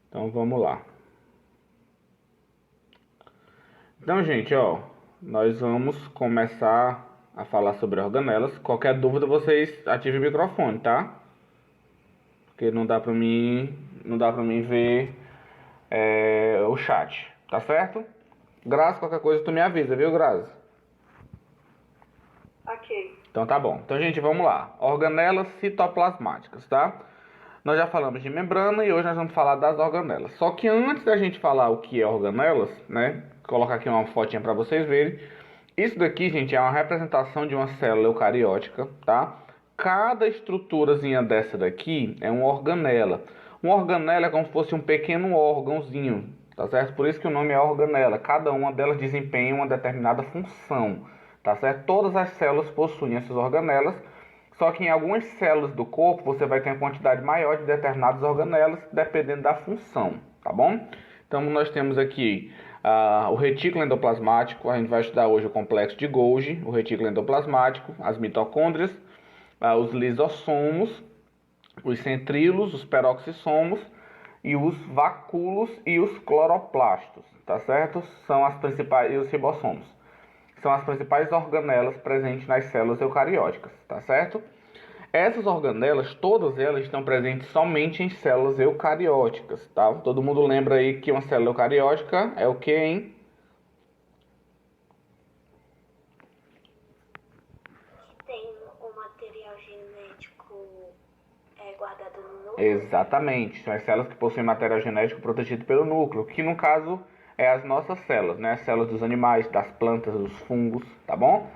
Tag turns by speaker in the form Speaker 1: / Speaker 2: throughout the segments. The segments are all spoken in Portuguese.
Speaker 1: Então vamos lá. Então, gente, ó, nós vamos começar a falar sobre organelas. Qualquer dúvida, vocês ativem o microfone, tá? Porque não dá pra mim ver o chat, tá certo? Grazi, qualquer coisa tu me avisa, viu, Grazi?
Speaker 2: Ok.
Speaker 1: Então tá bom. Então, gente, vamos lá. Organelas citoplasmáticas, tá? Nós já falamos de membrana e hoje nós vamos falar das organelas. Só que antes da gente falar o que é organelas, né? Vou colocar aqui uma fotinha para vocês verem. Isso daqui, gente, é uma representação de uma célula eucariótica, tá? Cada estruturazinha dessa daqui é uma organela. Uma organela é como se fosse um pequeno órgãozinho, tá certo? Por isso que o nome é organela. Cada uma delas desempenha uma determinada função, tá certo? Todas as células possuem essas organelas, só que em algumas células do corpo você vai ter uma quantidade maior de determinadas organelas, dependendo da função, tá bom? Então nós temos aqui o retículo endoplasmático. A gente vai estudar hoje o complexo de Golgi, o retículo endoplasmático, as mitocôndrias, os lisossomos, os centríolos, os peroxissomos e os vacúolos e os cloroplastos, tá certo? São as principais, e os ribossomos. São as principais organelas presentes nas células eucarióticas, tá certo? Essas organelas, todas elas estão presentes somente em células eucarióticas, tá? Todo mundo lembra aí que uma célula eucariótica é o que, hein?
Speaker 2: Tem o material genético guardado no núcleo?
Speaker 1: Exatamente, são as células que possuem material genético protegido pelo núcleo, que no caso é as nossas células, né? As células dos animais, das plantas, dos fungos, tá bom?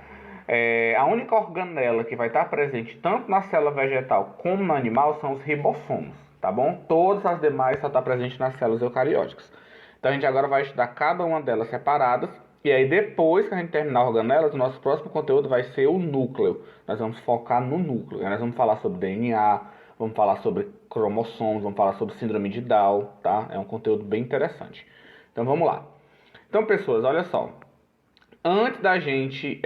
Speaker 1: A única organela que vai estar presente tanto na célula vegetal como no animal são os ribossomos, tá bom? Todas as demais só estão presentes nas células eucarióticas. Então a gente agora vai estudar cada uma delas separadas. E aí depois que a gente terminar organelas, o nosso próximo conteúdo vai ser o núcleo. Nós vamos focar no núcleo. Nós vamos falar sobre DNA, vamos falar sobre cromossomos, vamos falar sobre síndrome de Down, tá? É um conteúdo bem interessante. Então vamos lá. Então, pessoas, olha só. Antes da gente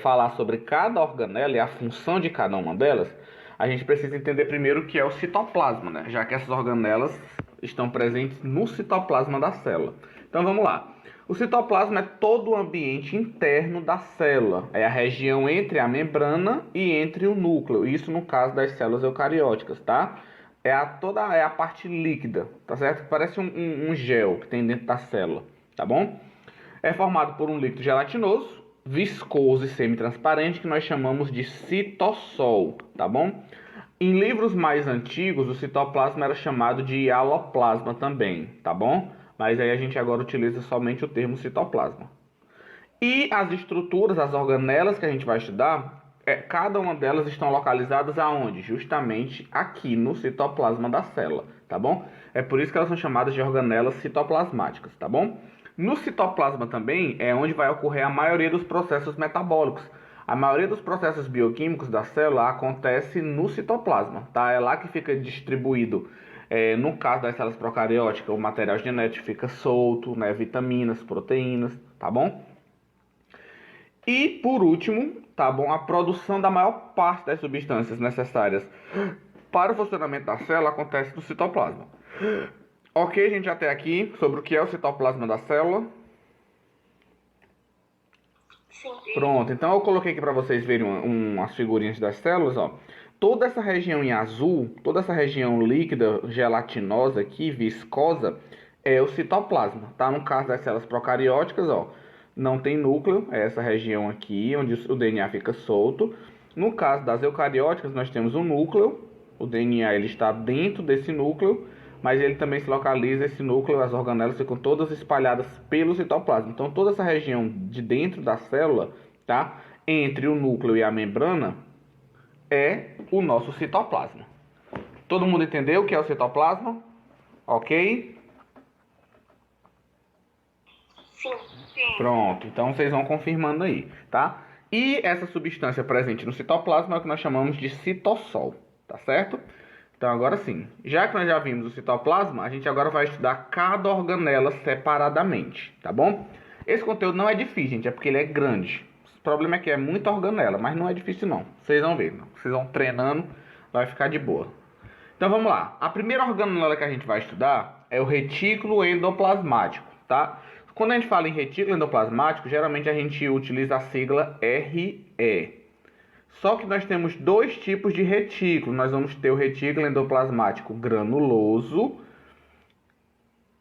Speaker 1: falar sobre cada organela e a função de cada uma delas, a gente precisa entender primeiro o que é o citoplasma, né? Já que essas organelas estão presentes no citoplasma da célula. Então vamos lá. O citoplasma é todo o ambiente interno da célula. É a região entre a membrana e entre o núcleo. Isso no caso das células eucarióticas, tá? É a parte líquida, tá certo? Parece um gel que tem dentro da célula, tá bom? É formado por um líquido gelatinoso, viscoso e semitransparente, que nós chamamos de citossol, tá bom? Em livros mais antigos, o citoplasma era chamado de hialoplasma também, tá bom? Mas aí a gente agora utiliza somente o termo citoplasma. E as estruturas, as organelas que a gente vai estudar, cada uma delas estão localizadas aonde? Justamente aqui no citoplasma da célula, tá bom? É por isso que elas são chamadas de organelas citoplasmáticas, tá bom? No citoplasma também é onde vai ocorrer a maioria dos processos metabólicos. A maioria dos processos bioquímicos da célula acontece no citoplasma, tá? É lá que fica distribuído. No caso das células procarióticas, o material genético fica solto, né? Vitaminas, proteínas, tá bom? E, por último, tá bom, a produção da maior parte das substâncias necessárias para o funcionamento da célula acontece no citoplasma. Ok, gente, até aqui sobre o que é o citoplasma da célula.
Speaker 2: Sim.
Speaker 1: Pronto, então eu coloquei aqui para vocês verem umas figurinhas das células, ó. Toda essa região em azul, toda essa região líquida, gelatinosa aqui, viscosa, é o citoplasma, tá? No caso das células procarióticas, ó, não tem núcleo, é essa região aqui, onde o DNA fica solto. No caso das eucarióticas, nós temos um núcleo, o DNA ele está dentro desse núcleo, mas ele também se localiza, esse núcleo, as organelas ficam todas espalhadas pelo citoplasma. Então toda essa região de dentro da célula, tá? Entre o núcleo e a membrana, é o nosso citoplasma. Todo mundo entendeu o que é o citoplasma? Ok?
Speaker 2: Sim.
Speaker 1: Pronto, então vocês vão confirmando aí, tá? E essa substância presente no citoplasma é o que nós chamamos de citossol, tá certo? Então agora sim, já que nós já vimos o citoplasma, a gente agora vai estudar cada organela separadamente, tá bom? Esse conteúdo não é difícil, gente, é porque ele é grande. O problema é que é muita organela, mas não é difícil não. Vocês vão ver, vocês vão treinando, vai ficar de boa. Então vamos lá. A primeira organela que a gente vai estudar é o retículo endoplasmático, tá? Quando a gente fala em retículo endoplasmático, geralmente a gente utiliza a sigla RE. Só que nós temos dois tipos de retículo. Nós vamos ter o retículo endoplasmático granuloso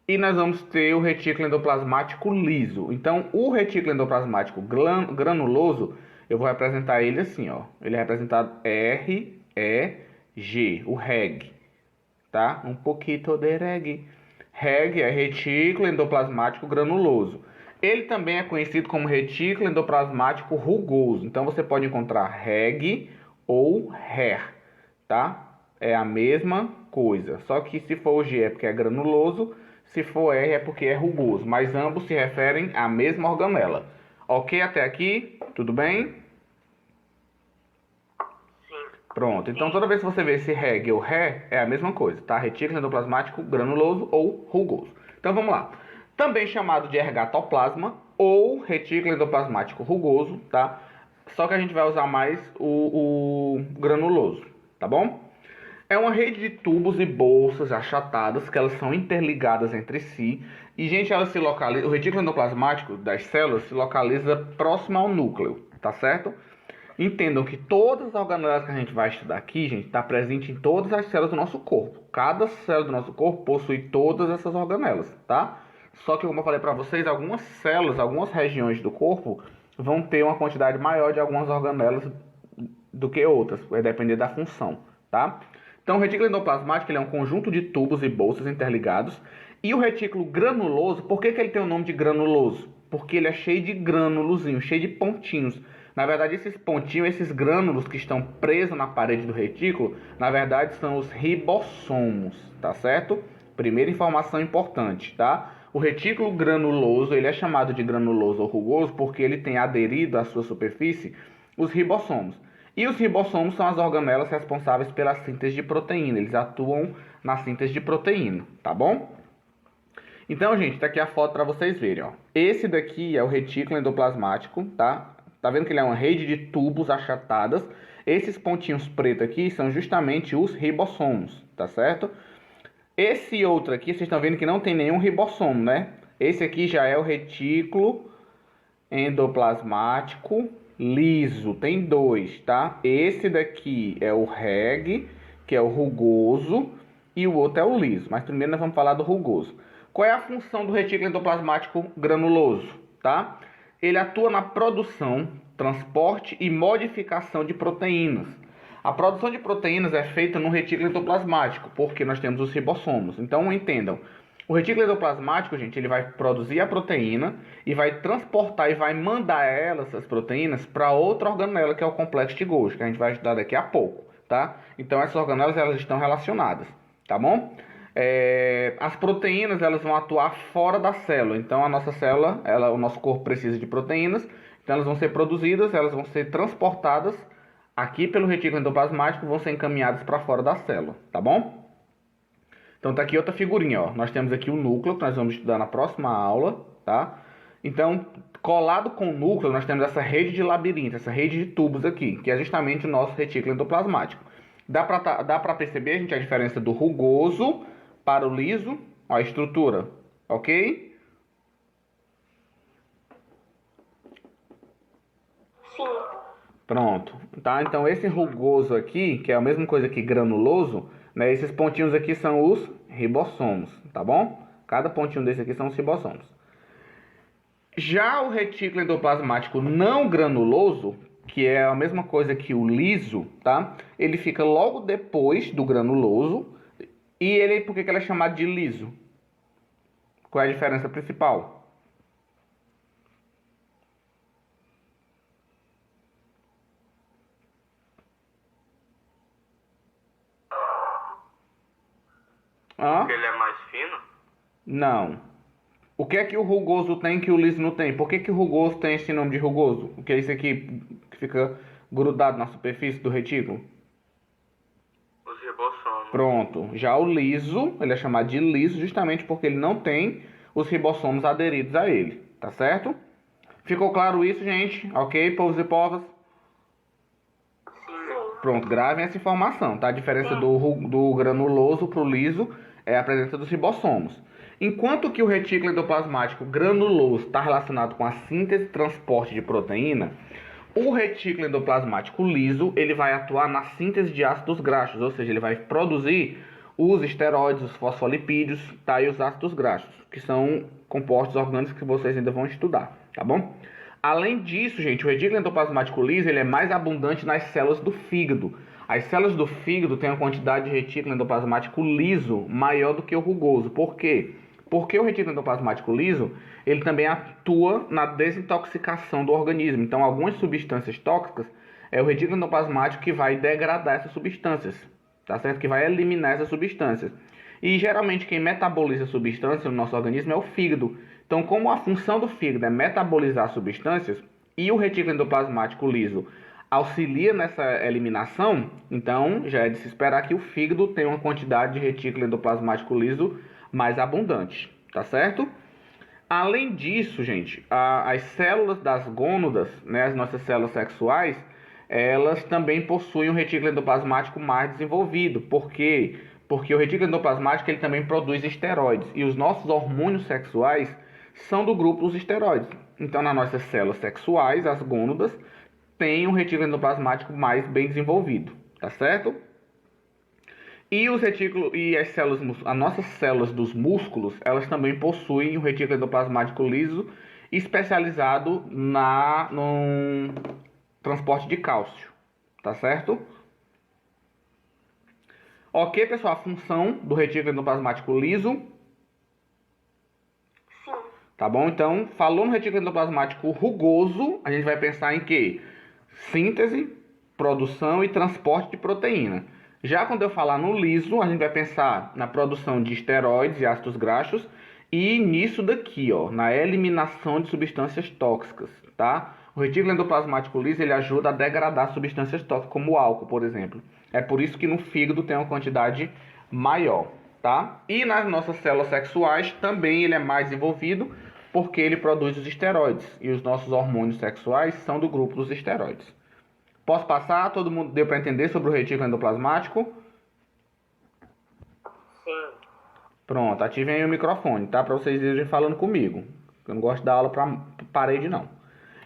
Speaker 1: e nós vamos ter o retículo endoplasmático liso. Então, o retículo endoplasmático granuloso, eu vou representar ele assim, ó. Ele é representado REG, o REG, tá? Um pouquinho de REG. REG é retículo endoplasmático granuloso. Ele também é conhecido como retículo endoplasmático rugoso. Então, você pode encontrar REG ou RER, tá? É a mesma coisa. Só que se for o G é porque é granuloso, se for R é porque é rugoso. Mas ambos se referem à mesma organela. Ok até aqui? Tudo bem? Pronto, então toda vez que você vê esse REG ou RE, é a mesma coisa, tá? Retículo endoplasmático granuloso ou rugoso. Então vamos lá. Também chamado de ergatoplasma ou retículo endoplasmático rugoso, tá? Só que a gente vai usar mais o granuloso, tá bom? É uma rede de tubos e bolsas achatadas que elas são interligadas entre si. E, gente, elas se localizam, o retículo endoplasmático das células se localiza próximo ao núcleo, tá certo? Entendam que todas as organelas que a gente vai estudar aqui, gente, está presente em todas as células do nosso corpo. Cada célula do nosso corpo possui todas essas organelas, tá? Só que, como eu falei para vocês, algumas células, algumas regiões do corpo vão ter uma quantidade maior de algumas organelas do que outras, vai depender da função, tá? Então, o retículo endoplasmático ele é um conjunto de tubos e bolsas interligados. E o retículo granuloso, por que ele tem o nome de granuloso? Porque ele é cheio de grânulozinhos, cheio de pontinhos. Na verdade, esses pontinhos, esses grânulos que estão presos na parede do retículo, na verdade são os ribossomos, tá certo? Primeira informação importante, tá? O retículo granuloso, ele é chamado de granuloso ou rugoso porque ele tem aderido à sua superfície os ribossomos. E os ribossomos são as organelas responsáveis pela síntese de proteína. Eles atuam na síntese de proteína, tá bom? Então, gente, tá aqui a foto para vocês verem, ó. Esse daqui é o retículo endoplasmático, tá? Tá vendo que ele é uma rede de tubos achatadas? Esses pontinhos pretos aqui são justamente os ribossomos, tá certo? Esse outro aqui, vocês estão vendo que não tem nenhum ribossomo, né? Esse aqui já é o retículo endoplasmático liso, tem dois, tá? Esse daqui é o REG, que é o rugoso, e o outro é o liso. Mas primeiro nós vamos falar do rugoso. Qual é a função do retículo endoplasmático granuloso, tá? Ele atua na produção, transporte e modificação de proteínas. A produção de proteínas é feita no retículo endoplasmático, porque nós temos os ribossomos. Então, entendam, o retículo endoplasmático, gente, ele vai produzir a proteína e vai transportar e vai mandar essas proteínas para outra organela, que é o complexo de Golgi, que a gente vai estudar daqui a pouco, tá? Então, essas organelas, elas estão relacionadas, tá bom? As proteínas elas vão atuar fora da célula. Então a nossa célula, o nosso corpo precisa de proteínas. Então elas vão ser produzidas, elas vão ser transportadas aqui pelo retículo endoplasmático, vão ser encaminhadas para fora da célula, tá bom? Então tá aqui outra figurinha, ó. Nós temos aqui o núcleo que nós vamos estudar na próxima aula, tá? Então colado com o núcleo nós temos essa rede de labirinto, essa rede de tubos aqui, que é justamente o nosso retículo endoplasmático. Dá para perceber, gente, a diferença do rugoso para o liso, ó, a estrutura, ok?
Speaker 2: Sim.
Speaker 1: Pronto, tá? Então esse rugoso aqui, que é a mesma coisa que granuloso, né? Esses pontinhos aqui são os ribossomos, tá bom? Cada pontinho desse aqui são os ribossomos. Já o retículo endoplasmático não granuloso, que é a mesma coisa que o liso, tá? Ele fica logo depois do granuloso. E ele, por que ele é chamado de liso? Qual é a diferença principal?
Speaker 3: Porque ele é mais fino?
Speaker 1: Não. O que é que o rugoso tem que o liso não tem? Por que o rugoso tem esse nome de rugoso? O que é isso aqui que fica grudado na superfície do retículo?
Speaker 3: Os ribossomos.
Speaker 1: Pronto. Já o liso, ele é chamado de liso justamente porque ele não tem os ribossomos aderidos a ele. Tá certo? Ficou claro isso, gente? Ok, povos e povas?
Speaker 3: Sim.
Speaker 1: Pronto, gravem essa informação, tá? A diferença do granuloso para o liso é a presença dos ribossomos. Enquanto que o retículo endoplasmático granuloso está relacionado com a síntese e transporte de proteína, o retículo endoplasmático liso ele vai atuar na síntese de ácidos graxos, ou seja, ele vai produzir os esteroides, os fosfolipídios, tá? E os ácidos graxos, que são compostos orgânicos que vocês ainda vão estudar, tá bom? Além disso, gente, o retículo endoplasmático liso ele é mais abundante nas células do fígado. As células do fígado têm uma quantidade de retículo endoplasmático liso maior do que o rugoso. Por quê? Porque o retículo endoplasmático liso ele também atua na desintoxicação do organismo. Então, algumas substâncias tóxicas é o retículo endoplasmático que vai degradar essas substâncias, tá certo? Que vai eliminar essas substâncias. E geralmente quem metaboliza substâncias no nosso organismo é o fígado. Então, como a função do fígado é metabolizar substâncias e o retículo endoplasmático liso auxilia nessa eliminação, então já é de se esperar que o fígado tenha uma quantidade de retículo endoplasmático liso mais abundante, tá certo? Além disso, gente, as células das gônadas, né, as nossas células sexuais, elas também possuem um retículo endoplasmático mais desenvolvido. Por quê? Porque o retículo endoplasmático ele também produz esteroides e os nossos hormônios sexuais são do grupo dos esteroides. Então, nas nossas células sexuais, as gônadas têm um retículo endoplasmático mais bem desenvolvido, tá certo? E os retículos e as nossas células dos músculos, elas também possuem um retículo endoplasmático liso especializado no transporte de cálcio, tá certo? Ok, pessoal, a função do retículo endoplasmático liso. Tá bom? Então, falou no retículo endoplasmático rugoso, a gente vai pensar em quê? Síntese, produção e transporte de proteína. Já quando eu falar no liso, a gente vai pensar na produção de esteroides e ácidos graxos e nisso daqui, ó, na eliminação de substâncias tóxicas, tá? O retículo endoplasmático liso ele ajuda a degradar substâncias tóxicas, como o álcool, por exemplo. É por isso que no fígado tem uma quantidade maior, tá? E nas nossas células sexuais também ele é mais desenvolvido, porque ele produz os esteroides e os nossos hormônios sexuais são do grupo dos esteroides. Posso passar? Todo mundo deu para entender sobre o retículo endoplasmático?
Speaker 2: Sim.
Speaker 1: Pronto, ativem aí o microfone, tá? Para vocês irem falando comigo. Eu não gosto de dar aula para parede, não.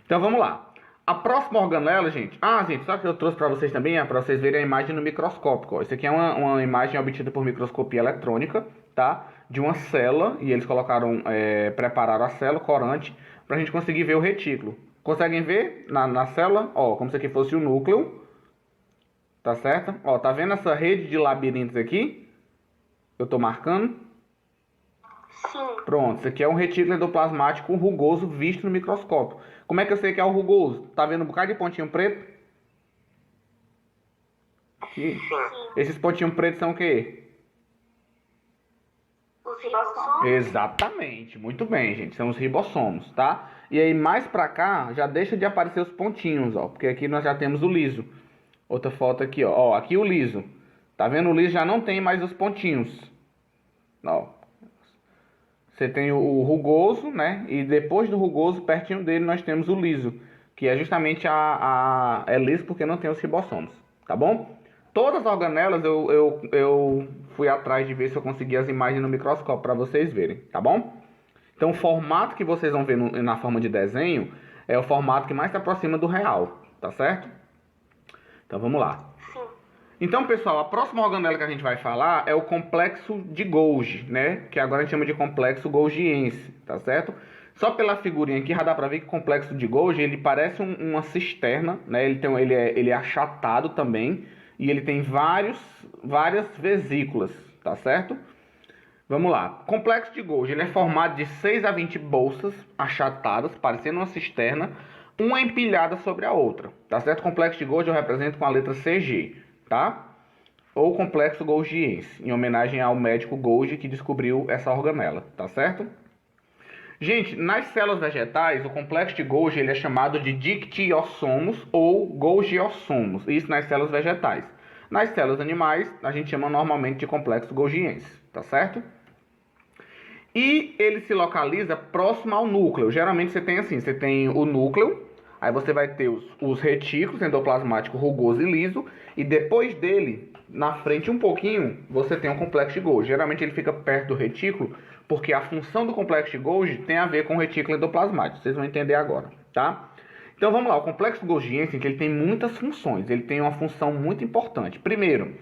Speaker 1: Então vamos lá. A próxima organela, gente... gente, sabe que eu trouxe para vocês também? É para vocês verem a imagem no microscópio. Ó. Isso aqui é uma imagem obtida por microscopia eletrônica, tá? De uma célula, e eles prepararam a célula, corante, para a gente conseguir ver o retículo. Conseguem ver na célula? Ó, como se aqui fosse o núcleo. Tá certo? Ó, tá vendo essa rede de labirintos aqui? Eu tô marcando?
Speaker 2: Sim.
Speaker 1: Pronto, isso aqui é um retículo endoplasmático rugoso visto no microscópio. Como é que eu sei que é o rugoso? Tá vendo um bocado de pontinho preto? Aqui.
Speaker 2: Sim.
Speaker 1: Esses pontinhos pretos são o quê?
Speaker 2: Os ribossomos?
Speaker 1: Exatamente, muito bem, gente. São os ribossomos, tá? E aí mais pra cá já deixa de aparecer os pontinhos, ó, porque aqui nós já temos o liso. Outra foto aqui, ó, aqui o liso. Tá vendo? O liso já não tem mais os pontinhos. Ó. Você tem o rugoso, né? E depois do rugoso, pertinho dele, nós temos o liso, que é justamente é liso porque não tem os ribossomos, tá bom? Todas as organelas eu fui atrás de ver se eu conseguia as imagens no microscópio para vocês verem, tá bom? Então o formato que vocês vão ver na forma de desenho é o formato que mais se aproxima do real, tá certo? Então vamos lá.
Speaker 2: Sim.
Speaker 1: Então, pessoal, a próxima organela que a gente vai falar é o complexo de Golgi, né? Que agora a gente chama de complexo golgiense, tá certo? Só pela figurinha aqui já dá pra ver que o complexo de Golgi, ele parece uma cisterna, né? Ele é achatado também e ele tem várias vesículas, tá certo? Vamos lá. Complexo de Golgi, ele é formado de 6 a 20 bolsas achatadas, parecendo uma cisterna, uma empilhada sobre a outra, tá certo? O complexo de Golgi eu represento com a letra CG, tá? Ou complexo golgiense, em homenagem ao médico Golgi que descobriu essa organela, tá certo? Gente, nas células vegetais, o complexo de Golgi ele é chamado de dictiossomos ou golgiossomos, isso nas células vegetais. Nas células animais, a gente chama normalmente de complexo golgiense, tá certo? E ele se localiza próximo ao núcleo. Geralmente você tem assim, você tem o núcleo, Aí você vai ter os retículos endoplasmático rugoso e liso, e depois dele, na frente um pouquinho, você tem o complexo de Golgi. Geralmente ele fica perto do retículo, porque a função do complexo de Golgi tem a ver com o retículo endoplasmático. Vocês vão entender agora, tá? Então vamos lá, o complexo golgiense, ele tem muitas funções, ele tem uma função muito importante. Primeiro,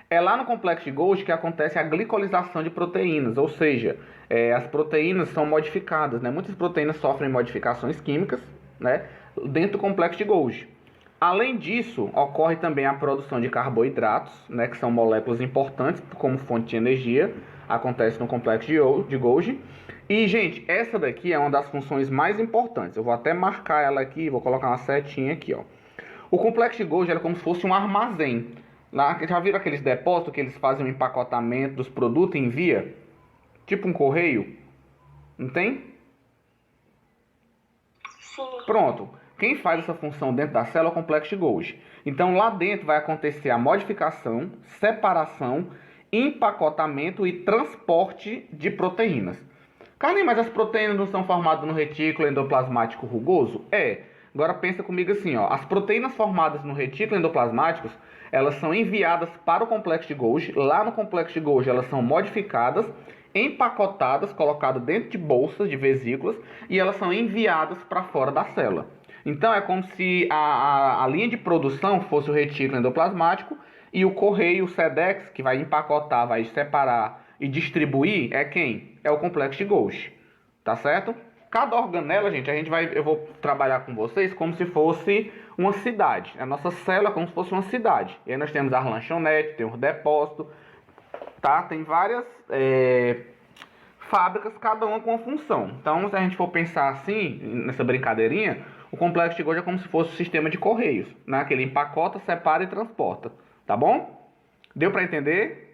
Speaker 1: é lá no complexo de Golgi que acontece a glicolização de proteínas, ou seja, as proteínas são modificadas, né? Muitas proteínas sofrem modificações químicas, né, dentro do complexo de Golgi. Além disso, ocorre também a produção de carboidratos, né, que são moléculas importantes como fonte de energia, acontece no complexo de Golgi. E, gente, essa daqui é uma das funções mais importantes. Eu vou até marcar ela aqui, vou colocar uma setinha aqui, ó. O complexo de Golgi é como se fosse um armazém. Lá, já viram aqueles depósitos que eles fazem o empacotamento dos produtos e envia? Tipo um correio? Não tem?
Speaker 2: Sim.
Speaker 1: Pronto. Quem faz essa função dentro da célula é o complexo de Golgi. Então, lá dentro vai acontecer a modificação, separação, empacotamento e transporte de proteínas. Carlinhos, mas as proteínas não são formadas no retículo endoplasmático rugoso? Agora pensa comigo assim, ó. As proteínas formadas no retículo endoplasmático, elas são enviadas para o complexo de Golgi. Lá no complexo de Golgi, elas são modificadas, empacotadas, colocadas dentro de bolsas, de vesículas, e elas são enviadas para fora da célula. Então, é como se a linha de produção fosse o retículo endoplasmático e o correio, o SEDEX, que vai empacotar, vai separar e distribuir, é quem? É o complexo de Golgi, tá certo? Cada organela, gente, eu vou trabalhar com vocês como se fosse uma cidade. A nossa célula é como se fosse uma cidade. E aí nós temos as lanchonetes, tem os depósitos, tá? Tem várias fábricas, cada uma com uma função. Então, se a gente for pensar assim, nessa brincadeirinha, o complexo de Golgi é como se fosse um sistema de correios, né? Que ele empacota, separa e transporta, tá bom? Deu para entender?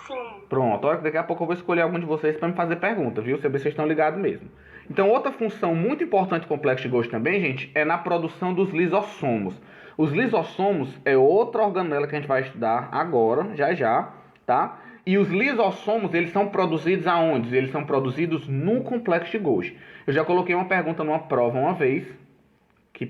Speaker 2: Sim.
Speaker 1: Pronto, olha que daqui a pouco eu vou escolher algum de vocês para me fazer pergunta, viu? Se vocês estão ligados mesmo. Então, outra função muito importante do complexo de Golgi também, gente, é na produção dos lisossomos. Os lisossomos é outra organela que a gente vai estudar agora, já, tá? E os lisossomos, eles são produzidos aonde? Eles são produzidos no complexo de Golgi. Eu já coloquei uma pergunta numa prova uma vez, que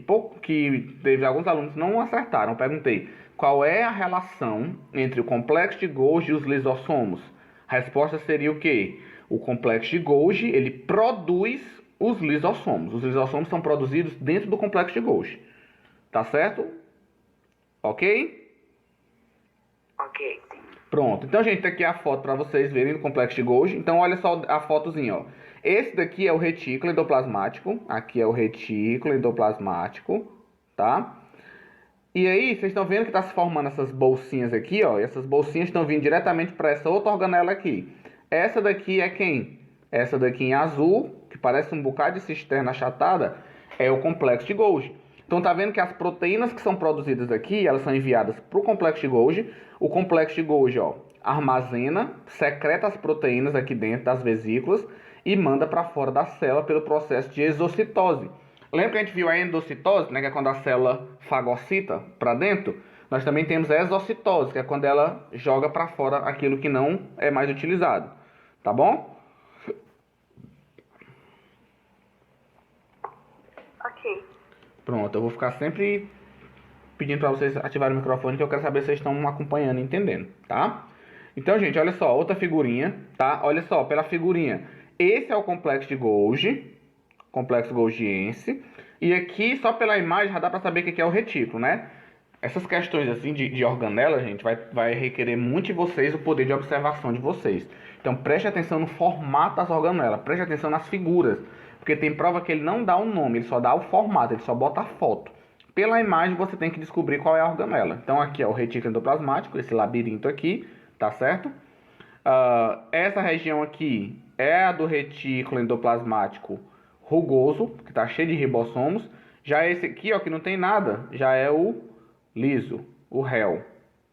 Speaker 1: teve alguns alunos que não acertaram. Eu perguntei, qual é a relação entre o complexo de Golgi e os lisossomos? A resposta seria o quê? O complexo de Golgi, ele produz os lisossomos. Os lisossomos são produzidos dentro do complexo de Golgi. Tá certo? Ok?
Speaker 2: Ok.
Speaker 1: Pronto. Então, gente, tá aqui a foto para vocês verem do complexo de Golgi. Então, olha só a fotozinha, ó. Esse daqui é o retículo endoplasmático. Aqui é o retículo endoplasmático, tá? E aí, vocês estão vendo que está se formando essas bolsinhas aqui, ó. E essas bolsinhas estão vindo diretamente para essa outra organela aqui. Essa daqui é quem? Essa daqui em azul, que parece um bocado de cisterna achatada, é o complexo de Golgi. Então, tá vendo que as proteínas que são produzidas aqui, elas são enviadas para o complexo de Golgi. O complexo de Golgi, ó, armazena, secreta as proteínas aqui dentro das vesículas e manda para fora da célula pelo processo de exocitose. Lembra que a gente viu a endocitose, né, que é quando a célula fagocita para dentro? Nós também temos a exocitose, que é quando ela joga para fora aquilo que não é mais utilizado. Tá bom?
Speaker 2: Ok.
Speaker 1: Pronto, eu vou ficar sempre pedindo para vocês ativarem o microfone, que eu quero saber se vocês estão acompanhando e entendendo, tá? Então, gente, olha só, outra figurinha, tá? Olha só, pela figurinha, esse é o complexo de Golgi, complexo golgiense, e aqui, só pela imagem, já dá para saber o que é o retículo, né? Essas questões assim de organela, gente, vai requerer muito de vocês o poder de observação de vocês. Então, preste atenção no formato das organelas, preste atenção nas figuras, porque tem prova que ele não dá o nome, ele só dá o formato, ele só bota a foto. Pela imagem, você tem que descobrir qual é a organela. Então, aqui é o retículo endoplasmático, esse labirinto aqui, tá certo? Essa região aqui é a do retículo endoplasmático rugoso, que está cheio de ribossomos. Já esse aqui, ó, que não tem nada, já é o liso, o réu,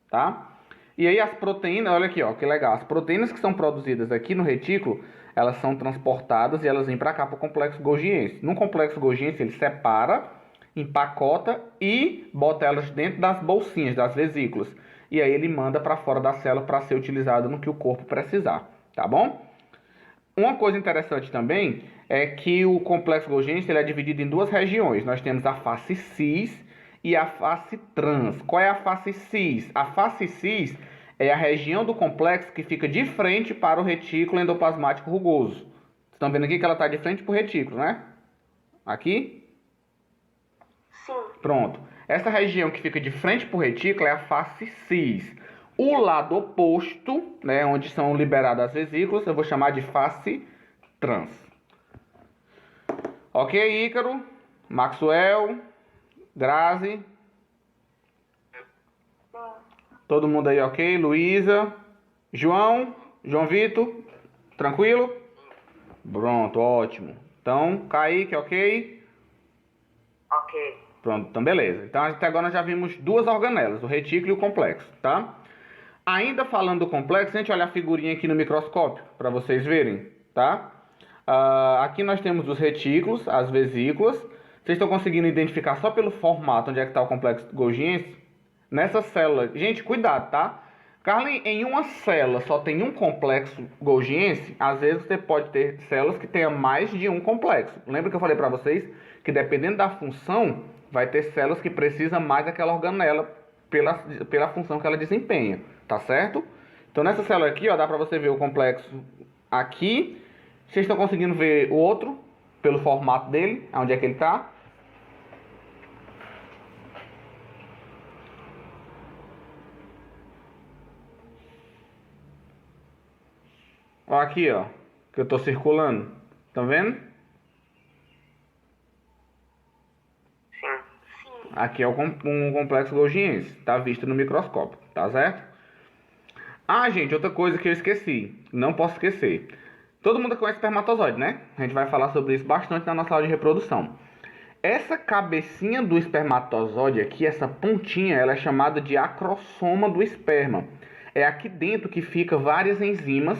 Speaker 1: tá? E aí as proteínas, olha aqui, ó, que legal. As proteínas que são produzidas aqui no retículo, elas são transportadas e elas vêm para cá para o complexo golgiense. No complexo golgiense, ele separa, empacota e bota elas dentro das bolsinhas, das vesículas. E aí ele manda para fora da célula para ser utilizado no que o corpo precisar, tá bom? Uma coisa interessante também é que o complexo Golgi ele é dividido em duas regiões. Nós temos a face cis e a face trans. Qual é a face cis? A face cis é a região do complexo que fica de frente para o retículo endoplasmático rugoso. Vocês estão vendo aqui que ela está de frente para o retículo, né? Aqui?
Speaker 2: Sim.
Speaker 1: Pronto. Essa região que fica de frente para o retículo é a face cis. O lado oposto, né, onde são liberadas as vesículas, eu vou chamar de face trans. Ok, Ícaro? Maxwell? Grazi? Todo mundo aí ok? Luísa? João? João Vitor? Tranquilo? Pronto, ótimo. Então, Kaique, ok?
Speaker 2: Ok.
Speaker 1: Pronto, então beleza. Então até agora nós já vimos duas organelas, o retículo e o complexo, tá? Ainda falando do complexo, a gente olha a figurinha aqui no microscópio, para vocês verem, tá? Aqui nós temos os retículos, as vesículas. Vocês estão conseguindo identificar só pelo formato onde é que está o complexo Golgi? Nessa célula, gente, cuidado, tá? Carlin, em uma célula só tem um complexo Golgi, às vezes você pode ter células que tenham mais de um complexo. Lembra que eu falei para vocês que dependendo da função, vai ter células que precisam mais daquela organela pela função que ela desempenha, tá certo? Então nessa célula aqui, ó, dá para você ver o complexo aqui. Vocês estão conseguindo ver o outro pelo formato dele, onde é que ele está? Ó, aqui, ó, que eu estou circulando. Tá vendo?
Speaker 2: Sim.
Speaker 1: Aqui é um complexo Golgi, tá visto no microscópio, tá certo? Ah, gente, outra coisa que eu esqueci, não posso esquecer. Todo mundo conhece espermatozoide, né? A gente vai falar sobre isso bastante na nossa aula de reprodução. Essa cabecinha do espermatozoide aqui, essa pontinha, ela é chamada de acrossoma do esperma. É aqui dentro que fica várias enzimas,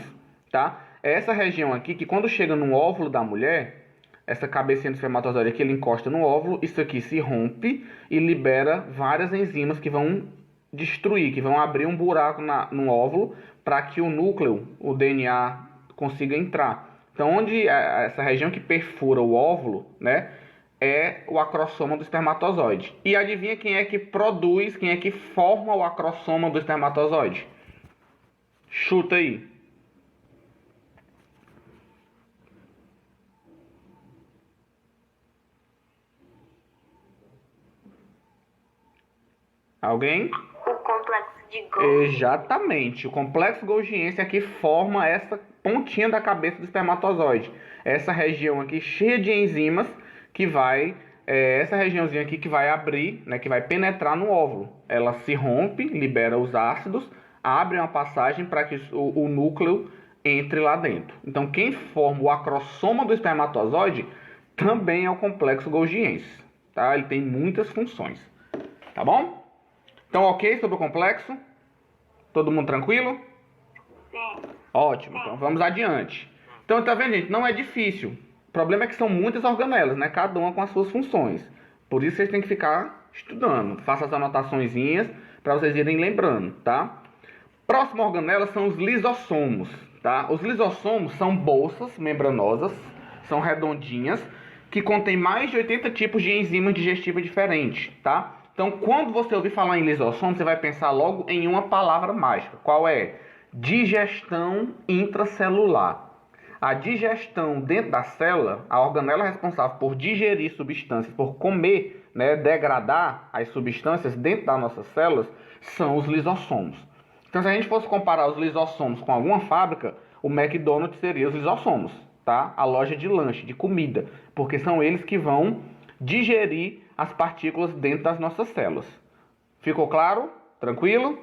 Speaker 1: tá? É essa região aqui que quando chega no óvulo da mulher, essa cabecinha do espermatozoide aqui, ele encosta no óvulo, isso aqui se rompe e libera várias enzimas que vão destruir, que vão abrir um buraco no óvulo para que o núcleo, o DNA, consiga entrar. Então, onde essa região que perfura o óvulo, né, é o acrossoma do espermatozoide. E adivinha quem é que produz, quem é que forma o acrossoma do espermatozoide? Chuta aí. Alguém?
Speaker 2: O complexo de Golgi.
Speaker 1: Exatamente. O complexo golgiense é que forma essa pontinha da cabeça do espermatozoide. Essa região aqui cheia de enzimas que vai... essa regiãozinha aqui que vai abrir, né, que vai penetrar no óvulo. Ela se rompe, libera os ácidos, abre uma passagem para que o núcleo entre lá dentro. Então, quem forma o acrossoma do espermatozoide também é o complexo golgiense. Tá? Ele tem muitas funções. Tá bom? Então, ok sobre o complexo? Todo mundo tranquilo?
Speaker 2: Sim.
Speaker 1: Ótimo, então vamos adiante. Então, tá vendo, gente? Não é difícil. O problema é que são muitas organelas, né? Cada uma com as suas funções. Por isso, vocês têm que ficar estudando. Faça as anotaçõezinhas para vocês irem lembrando, tá? Próxima organela são os lisossomos, tá? Os lisossomos são bolsas membranosas, são redondinhas, que contêm mais de 80 tipos de enzimas digestivas diferentes, tá? Então, quando você ouvir falar em lisossomo, você vai pensar logo em uma palavra mágica. Qual é? Digestão intracelular. A digestão dentro da célula, a organela responsável por digerir substâncias, por comer, né, degradar as substâncias dentro das nossas células, são os lisossomos. Então, se a gente fosse comparar os lisossomos com alguma fábrica, o McDonald's seria os lisossomos, tá? A loja de lanche, de comida, porque são eles que vão digerir as partículas dentro das nossas células. Ficou claro? Tranquilo?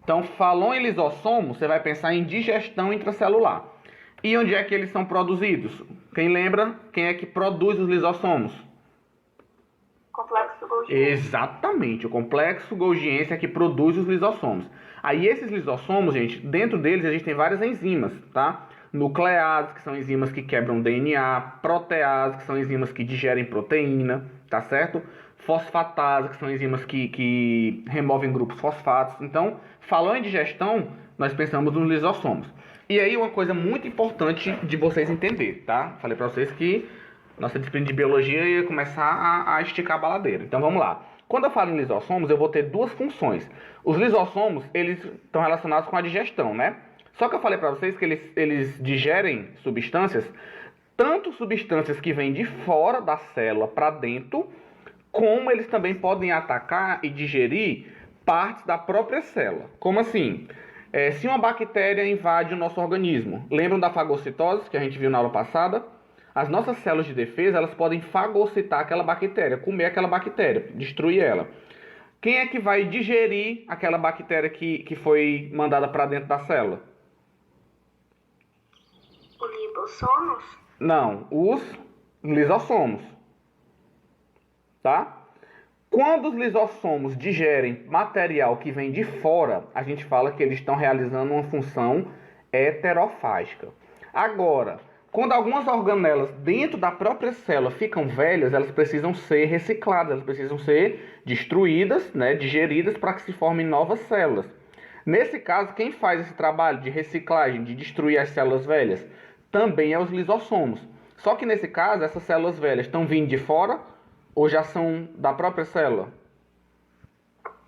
Speaker 1: Então, falou em lisossomo, você vai pensar em digestão intracelular. E onde é que eles são produzidos? Quem lembra? Quem é que produz os lisossomos?
Speaker 2: Complexo Golgi.
Speaker 1: Exatamente, o complexo golgiense é que produz os lisossomos. Aí esses lisossomos, gente, dentro deles existem várias enzimas, tá? Nucleases, que são enzimas que quebram DNA, proteases, que são enzimas que digerem proteína, tá certo? fosfatase, que são enzimas que removem grupos fosfatos. Então, falando em digestão, nós pensamos nos lisossomos. E aí uma coisa muito importante de vocês entenderem, tá? Falei para vocês que nossa disciplina de biologia ia começar a esticar a baladeira. Então vamos lá. Quando eu falo em lisossomos, eu vou ter duas funções. Os lisossomos, eles estão relacionados com a digestão, né? Só que eu falei para vocês que eles digerem substâncias, tanto substâncias que vêm de fora da célula para dentro, como eles também podem atacar e digerir partes da própria célula. Como assim? Se uma bactéria invade o nosso organismo, lembram da fagocitose que a gente viu na aula passada? As nossas células de defesa, elas podem fagocitar aquela bactéria, comer aquela bactéria, destruir ela. Quem é que vai digerir aquela bactéria que foi mandada para dentro da célula?
Speaker 2: Os lipossomos?
Speaker 1: Não, os lisossomos. Tá? Quando os lisossomos digerem material que vem de fora, a gente fala que eles estão realizando uma função heterofágica. Agora, quando algumas organelas dentro da própria célula ficam velhas, elas precisam ser recicladas, elas precisam ser destruídas, né, digeridas para que se formem novas células. Nesse caso, quem faz esse trabalho de reciclagem, de destruir as células velhas, também é os lisossomos. Só que nesse caso, essas células velhas estão vindo de fora ou já são da própria célula?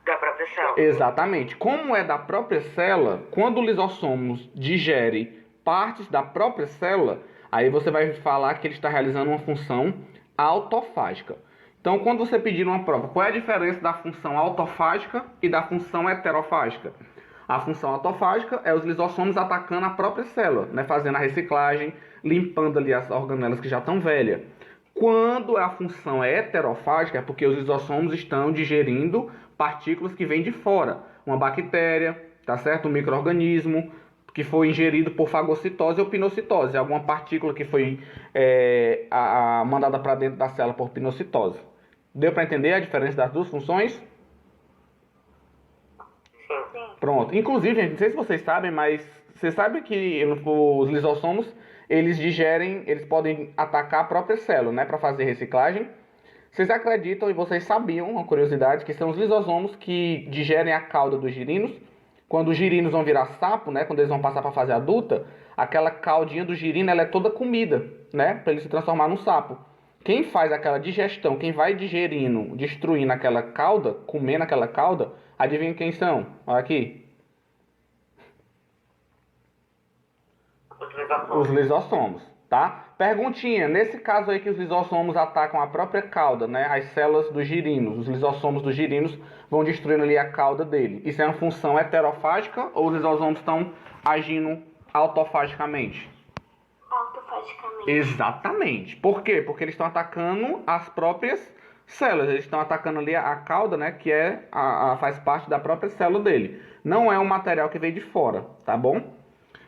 Speaker 2: Da própria célula.
Speaker 1: Exatamente. Como é da própria célula, quando o lisossomos digere partes da própria célula, aí você vai falar que ele está realizando uma função autofágica. Então, quando você pedir uma prova, qual é a diferença da função autofágica e da função heterofágica? A função autofágica é os lisossomos atacando a própria célula, né, fazendo a reciclagem, limpando ali as organelas que já estão velhas. Quando a função é heterofágica, é porque os lisossomos estão digerindo partículas que vêm de fora. Uma bactéria, tá certo? Um micro-organismo que foi ingerido por fagocitose ou pinocitose. Alguma partícula que foi mandada para dentro da célula por pinocitose. Deu para entender a diferença das duas funções?
Speaker 2: Sim.
Speaker 1: Pronto. Inclusive, gente, não sei se vocês sabem, mas você sabe que os lisossomos, eles podem atacar a própria célula, né, para fazer reciclagem. Vocês acreditam e vocês sabiam, uma curiosidade, que são os lisossomos que digerem a cauda dos girinos. Quando os girinos vão virar sapo, né, quando eles vão passar para a fase adulta, aquela caudinha do girino ela é toda comida, né, para ele se transformar num sapo. Quem faz aquela digestão, quem vai digerindo, destruindo aquela cauda, comendo aquela cauda, adivinha quem são? Olha aqui. Os lisossomos, tá? Perguntinha, nesse caso aí que os lisossomos atacam a própria cauda, né, as células dos girinos, os lisossomos dos girinos vão destruindo ali a cauda dele. Isso é uma função heterofágica ou os lisossomos estão agindo autofagicamente?
Speaker 2: Autofagicamente.
Speaker 1: Exatamente. Por quê? Porque eles estão atacando as próprias células. Eles estão atacando ali a cauda, né, que faz parte da própria célula dele. Não é um material que veio de fora, tá bom?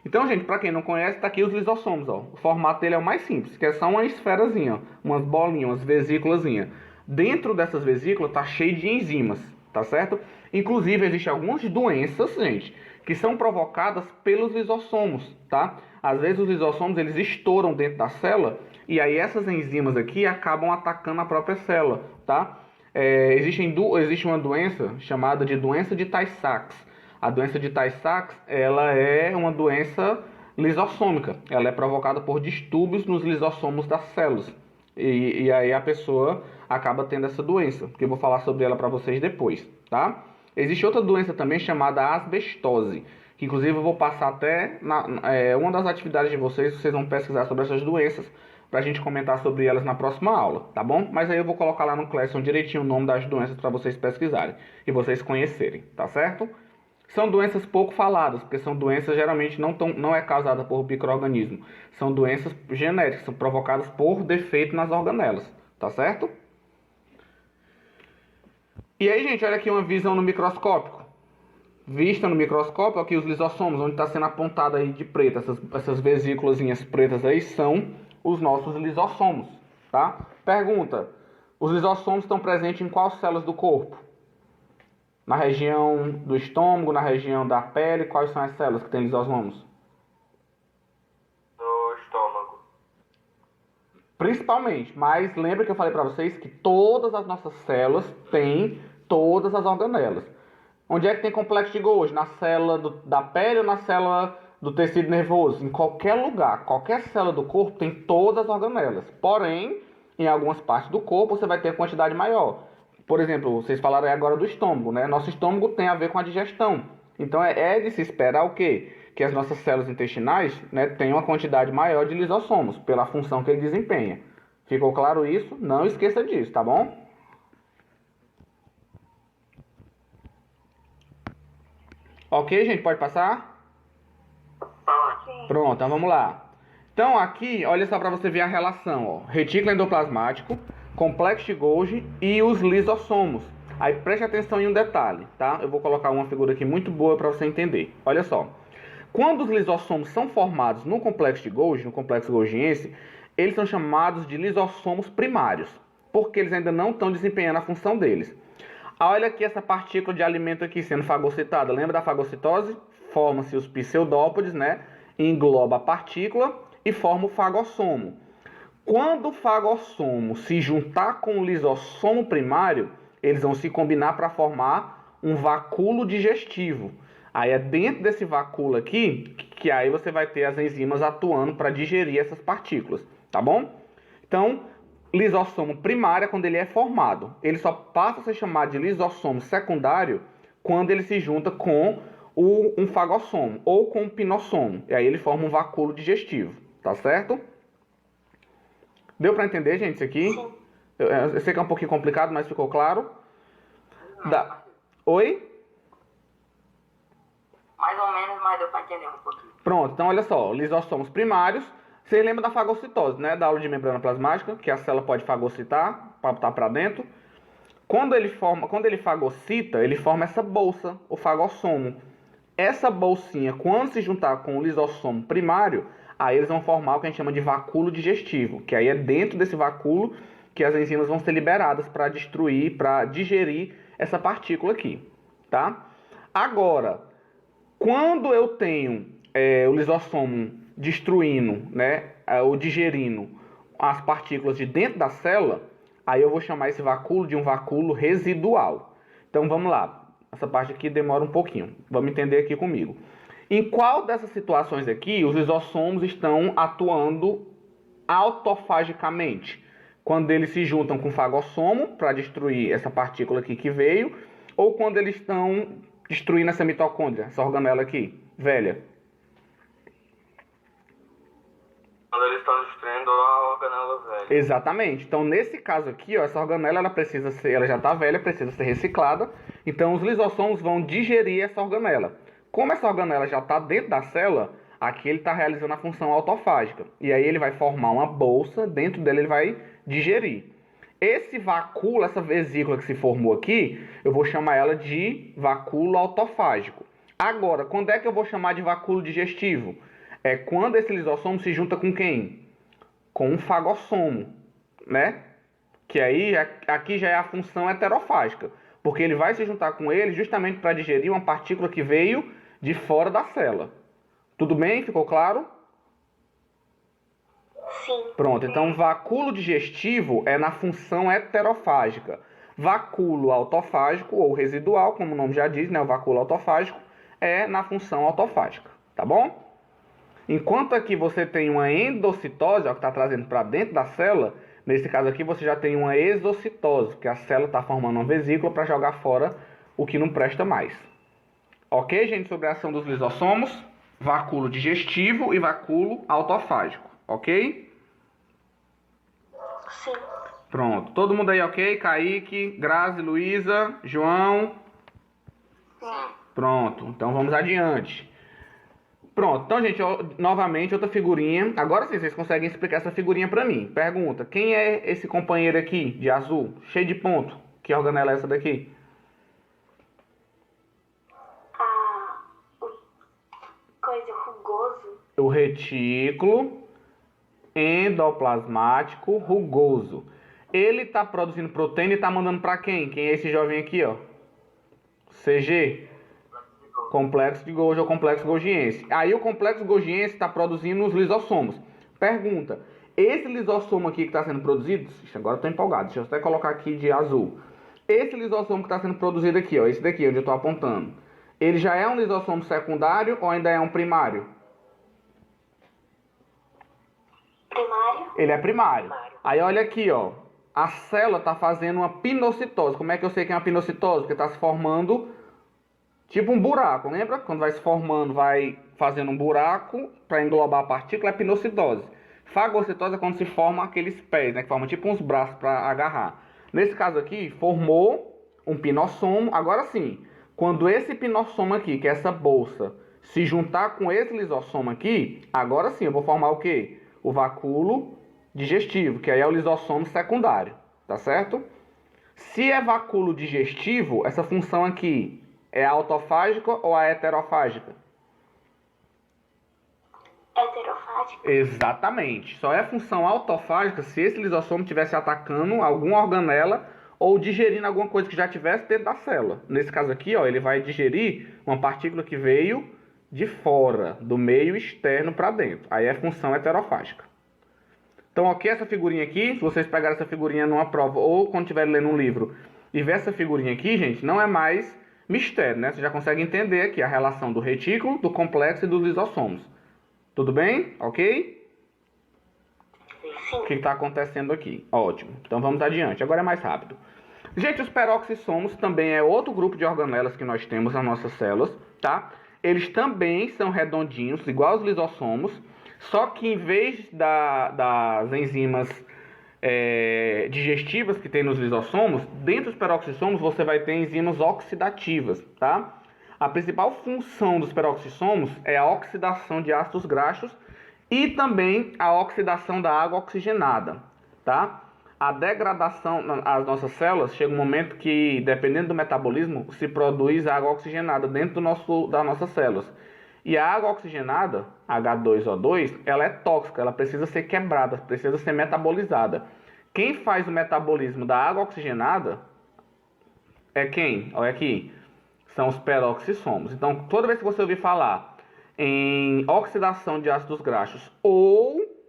Speaker 1: Então, gente, para quem não conhece, tá aqui os lisossomos, ó. O formato dele é o mais simples, que é só uma esferazinha, ó, umas bolinhas, umas vesículazinhas. Dentro dessas vesículas tá cheio de enzimas, tá certo? Inclusive, existem algumas doenças, gente, que são provocadas pelos lisossomos, tá? Às vezes os lisossomos, eles estouram dentro da célula e aí essas enzimas aqui acabam atacando a própria célula, tá? Existe uma doença chamada de doença de Tay-Sachs. A doença de Tay-Sachs, ela é uma doença lisossômica. Ela é provocada por distúrbios nos lisossomos das células. E aí a pessoa acaba tendo essa doença, que eu vou falar sobre ela para vocês depois, tá? Existe outra doença também chamada asbestose, que inclusive eu vou passar até uma das atividades de vocês vão pesquisar sobre essas doenças, para a gente comentar sobre elas na próxima aula, tá bom? Mas aí eu vou colocar lá no Classroom direitinho o nome das doenças para vocês pesquisarem e vocês conhecerem, tá certo? São doenças pouco faladas, porque são doenças geralmente não é causada por micro-organismo. São doenças genéticas, são provocadas por defeito nas organelas, tá certo? E aí, gente, olha aqui uma visão no microscópio. Vista no microscópio, aqui os lisossomos, onde está sendo apontado aí de preto, essas vesículazinhas pretas aí são os nossos lisossomos, tá? Pergunta, os lisossomos estão presentes em quais células do corpo? Na região do estômago, na região da pele, quais são as células que têm lisossomos?
Speaker 3: No estômago.
Speaker 1: Principalmente, mas lembra que eu falei para vocês que todas as nossas células têm todas as organelas. Onde é que tem complexo de Golgi? Na célula da pele ou na célula do tecido nervoso? Em qualquer lugar, qualquer célula do corpo tem todas as organelas. Porém, em algumas partes do corpo você vai ter quantidade maior. Por exemplo, vocês falaram aí agora do estômago, né? Nosso estômago tem a ver com a digestão. Então é de se esperar o quê? Que as nossas células intestinais, né, tenham uma quantidade maior de lisossomos, pela função que ele desempenha. Ficou claro isso? Não esqueça disso, tá bom? Ok, gente? Pode passar?
Speaker 2: Sim.
Speaker 1: Pronto, então vamos lá. Então aqui, olha só para você ver a relação, ó. Retículo endoplasmático, complexo de Golgi e os lisossomos. Aí preste atenção em um detalhe, tá? Eu vou colocar uma figura aqui muito boa para você entender. Olha só. Quando os lisossomos são formados no complexo de Golgi, no complexo golgiense, eles são chamados de lisossomos primários, porque eles ainda não estão desempenhando a função deles. Olha aqui essa partícula de alimento aqui sendo fagocitada. Lembra da fagocitose? Formam-se os pseudópodes, né? Engloba a partícula e forma o fagossomo. Quando o fagossomo se juntar com o lisossomo primário, eles vão se combinar para formar um vacúolo digestivo. Aí é dentro desse vacúolo aqui que aí você vai ter as enzimas atuando para digerir essas partículas, tá bom? Então, lisossomo primário é quando ele é formado. Ele só passa a ser chamado de lisossomo secundário quando ele se junta com um fagossomo ou com um pinossomo. E aí ele forma um vacúolo digestivo, tá certo? Deu para entender, gente, isso aqui?
Speaker 2: Sim.
Speaker 1: Eu sei que é um pouquinho complicado, mas ficou claro? Oi?
Speaker 2: Mais ou menos, mas deu para entender um pouquinho.
Speaker 1: Pronto, então olha só, lisossomos primários. Você lembra da fagocitose, né? Da aula de membrana plasmática, que a célula pode fagocitar para botar para dentro. Quando ele fagocita, ele forma essa bolsa, o fagossomo. Essa bolsinha, quando se juntar com o lisossomo primário, aí eles vão formar o que a gente chama de vacúolo digestivo, que aí é dentro desse vacúolo que as enzimas vão ser liberadas para destruir, para digerir essa partícula aqui, tá? Agora, quando eu tenho o lisossomo destruindo, né, ou digerindo as partículas de dentro da célula, aí eu vou chamar esse vacúolo de um vacúolo residual. Então vamos lá, essa parte aqui demora um pouquinho, vamos entender aqui comigo. Em qual dessas situações aqui os lisossomos estão atuando autofagicamente? Quando eles se juntam com o fagossomo para destruir essa partícula aqui que veio, ou quando eles estão destruindo essa mitocôndria, essa organela aqui, velha?
Speaker 3: Quando eles estão destruindo a organela velha.
Speaker 1: Exatamente. Então, nesse caso aqui, ó, essa organela ela já está velha, precisa ser reciclada. Então, os lisossomos vão digerir essa organela. Como essa organela já está dentro da célula, aqui ele está realizando a função autofágica. E aí ele vai formar uma bolsa, dentro dele ele vai digerir. Esse vacúolo, essa vesícula que se formou aqui, eu vou chamar ela de vacúolo autofágico. Agora, quando é que eu vou chamar de vacúolo digestivo? É quando esse lisossomo se junta com quem? Com um fagossomo, né? Que aí, aqui já é a função heterofágica. Porque ele vai se juntar com ele justamente para digerir uma partícula que veio de fora da célula. Tudo bem? Ficou claro?
Speaker 2: Sim.
Speaker 1: Pronto, então vacúolo digestivo é na função heterofágica. Vacúolo autofágico ou residual, como o nome já diz, né? O vacúolo autofágico é na função autofágica, tá bom? Enquanto aqui você tem uma endocitose, ó, que está trazendo para dentro da célula, nesse caso aqui você já tem uma exocitose, que a célula está formando uma vesícula para jogar fora o que não presta mais. Ok, gente? Sobre a ação dos lisossomos, vacúolo digestivo e vacúolo autofágico, ok?
Speaker 2: Sim.
Speaker 1: Pronto, todo mundo aí ok? Kaique, Grazi, Luísa, João?
Speaker 2: Sim.
Speaker 1: Pronto, então vamos adiante. Pronto, então gente, novamente outra figurinha. Agora sim, vocês conseguem explicar essa figurinha pra mim. Pergunta, quem é esse companheiro aqui, de azul, cheio de ponto? Que organela é essa daqui?
Speaker 2: O coisa rugoso.
Speaker 1: O retículo endoplasmático rugoso. Ele tá produzindo proteína e tá mandando pra quem? Quem é esse jovem aqui, ó? CG? Complexo de Golgi ou complexo golgiense. Aí o complexo golgiense está produzindo os lisossomos. Pergunta, Esse lisossomo aqui que está sendo produzido, agora eu estou empolgado, deixa eu até colocar aqui de azul. Esse lisossomo que está sendo produzido aqui, ó, esse daqui onde eu estou apontando, ele já é um lisossomo secundário ou ainda é um primário?
Speaker 2: Primário.
Speaker 1: Ele é primário. Aí olha aqui, ó, a célula está fazendo uma pinocitose. Como é que eu sei que é uma pinocitose? Porque está se formando tipo um buraco, lembra? Quando vai se formando, vai fazendo um buraco para englobar a partícula, é pinocitose. Fagocitose é quando se formam aqueles pés, né? Que formam tipo uns braços para agarrar. Nesse caso aqui, formou um pinossomo. Agora sim, quando esse pinossomo aqui, que é essa bolsa, se juntar com esse lisossomo aqui, agora sim eu vou formar o quê? O vacúolo digestivo, que aí é o lisossomo secundário, tá certo? Se é vacúolo digestivo, essa função aqui é autofágica ou a heterofágica?
Speaker 2: Heterofágica.
Speaker 1: Exatamente. Só é função autofágica se esse lisossomo estivesse atacando alguma organela ou digerindo alguma coisa que já tivesse dentro da célula. Nesse caso aqui, ó, ele vai digerir uma partícula que veio de fora, do meio externo para dentro. Aí é função heterofágica. Então, ok, essa figurinha aqui, se vocês pegarem essa figurinha numa prova ou quando estiverem lendo um livro e ver essa figurinha aqui, gente, não é mais mistério, né? Você já consegue entender aqui a relação do retículo, do complexo e dos lisossomos. Tudo bem? Ok?
Speaker 2: Sim.
Speaker 1: O que está acontecendo aqui? Ótimo. Então vamos adiante. Agora é mais rápido. Gente, os peroxissomos também é outro grupo de organelas que nós temos nas nossas células, tá? Eles também são redondinhos, igual aos lisossomos, só que em vez das enzimas digestivas que tem nos lisossomos, dentro dos peroxissomos você vai ter enzimas oxidativas, tá? A principal função dos peroxissomos é a oxidação de ácidos graxos e também a oxidação da água oxigenada, tá? A degradação nas nossas células chega um momento que, dependendo do metabolismo, se produz água oxigenada dentro das nossas células. E a água oxigenada, H2O2, ela é tóxica, ela precisa ser quebrada, precisa ser metabolizada. Quem faz o metabolismo da água oxigenada é quem? Olha aqui, são os peroxissomos. Então, toda vez que você ouvir falar em oxidação de ácidos graxos ou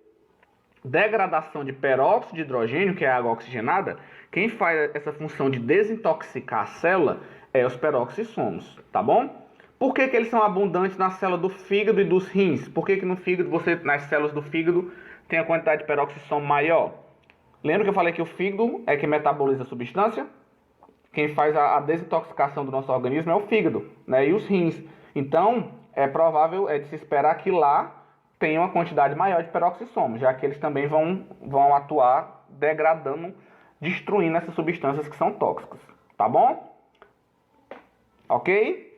Speaker 1: degradação de peróxido de hidrogênio, que é a água oxigenada, quem faz essa função de desintoxicar a célula é os peroxissomos, tá bom? Por que eles são abundantes na célula do fígado e dos rins? Por que no fígado, nas células do fígado, tem a quantidade de peroxissomo maior? Lembra que eu falei que o fígado é que metaboliza a substância? Quem faz a desintoxicação do nosso organismo é o fígado, né? E os rins. Então, é provável, de se esperar que lá tenha uma quantidade maior de peroxissomos, já que eles também vão atuar degradando, destruindo essas substâncias que são tóxicas. Tá bom? Ok?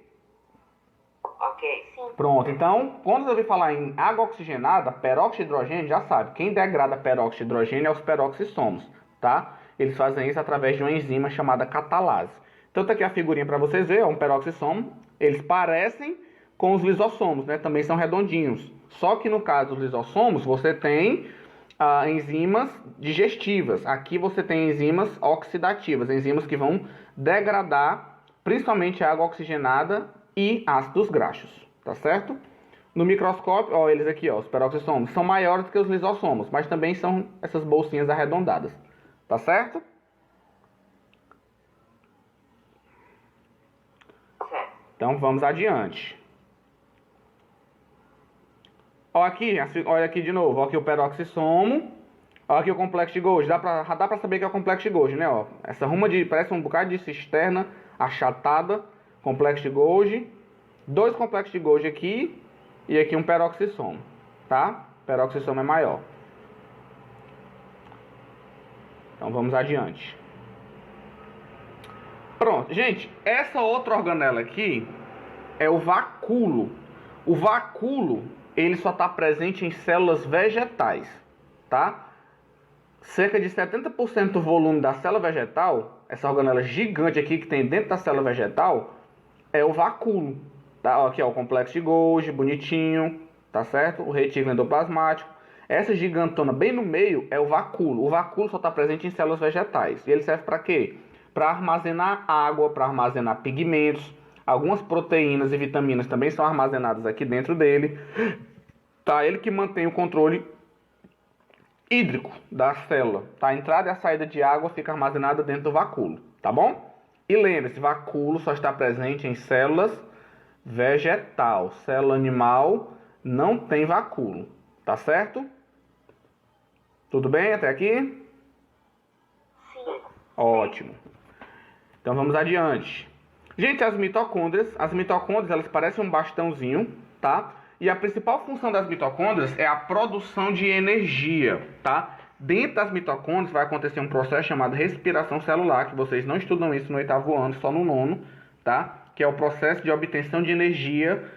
Speaker 2: Ok. Sim.
Speaker 1: Pronto, então, quando você ouvir falar em água oxigenada, peróxido de hidrogênio, já sabe, quem degrada peróxido de hidrogênio é os peroxissomos, tá? Eles fazem isso através de uma enzima chamada catalase. Então, tá aqui a figurinha para vocês verem, é um peroxissomo. Eles parecem com os lisossomos, né? Também são redondinhos. Só que no caso dos lisossomos, você tem enzimas digestivas. Aqui você tem enzimas oxidativas, enzimas que vão degradar principalmente a água oxigenada e ácidos graxos, tá certo? No microscópio, ó, eles aqui, ó, os peroxissomos, são maiores do que os lisossomos, mas também são essas bolsinhas arredondadas, tá certo?
Speaker 2: Certo.
Speaker 1: Então vamos adiante. Ó aqui, olha aqui de novo, ó aqui o peroxissomo, ó aqui o complexo de Golgi, dá pra saber que é o complexo de Golgi, né, ó. Essa parece um bocado de cisterna achatada, complexo de Golgi, dois complexos de Golgi aqui e aqui um peroxissomo, tá? Peroxissomo é maior. Então vamos adiante. Pronto, gente, essa outra organela aqui é o vacúolo. O vacúolo, ele só está presente em células vegetais, tá? Cerca de 70% do volume da célula vegetal, essa organela gigante aqui que tem dentro da célula vegetal, é o vacúolo, tá? Aqui ó, o complexo de Golgi, bonitinho, tá certo? O retículo endoplasmático. Essa gigantona bem no meio é o vacúolo. O vacúolo só está presente em células vegetais. E ele serve para quê? Para armazenar água, para armazenar pigmentos. Algumas proteínas e vitaminas também são armazenadas aqui dentro dele. Tá? Ele que mantém o controle hídrico da célula, tá? A entrada e a saída de água fica armazenada dentro do vacúolo, tá bom? E lembre-se, vacúolo só está presente em células vegetal. Célula animal não tem vacúolo, tá certo? Tudo bem até aqui?
Speaker 2: Sim.
Speaker 1: Ótimo. Então vamos adiante. Gente, as mitocôndrias elas parecem um bastãozinho, tá? E a principal função das mitocôndrias é a produção de energia, tá? Dentro das mitocôndrias vai acontecer um processo chamado respiração celular, que vocês não estudam isso no 8º ano, só no 9º, tá? Que é o processo de obtenção de energia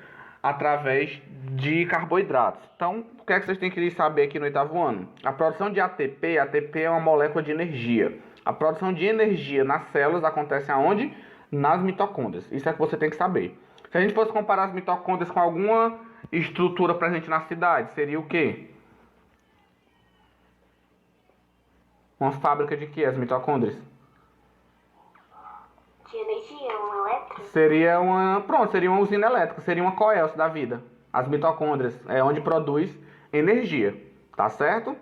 Speaker 1: através de carboidratos. Então, o que é que vocês têm que saber aqui no 8º ano? A produção de ATP é uma molécula de energia. A produção de energia nas células acontece aonde? Nas mitocôndrias. Isso é que você tem que saber. Se a gente fosse comparar as mitocôndrias com alguma estrutura presente na cidade, seria o quê? Uma fábrica de quê, as mitocôndrias?
Speaker 2: De energia, um elétrico?
Speaker 1: Seria uma usina elétrica, seria uma Coelce da vida. As mitocôndrias é onde produz energia, tá certo?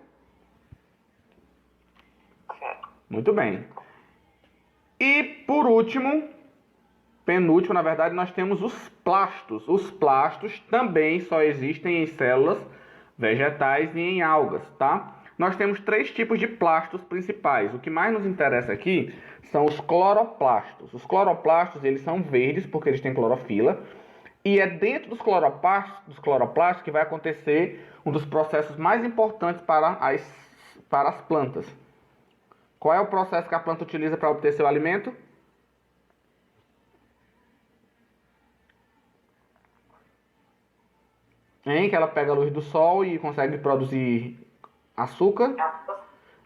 Speaker 2: Certo.
Speaker 1: Muito bem. E por último, penúltimo, na verdade, nós temos os plastos. Os plastos também só existem em células vegetais e em algas, tá? Nós temos 3 tipos de plastos principais. O que mais nos interessa aqui são os cloroplastos. Os cloroplastos, eles são verdes porque eles têm clorofila. E é dentro dos cloroplastos que vai acontecer um dos processos mais importantes para as plantas. Qual é o processo que a planta utiliza para obter seu alimento? Que ela pega a luz do sol e consegue produzir açúcar?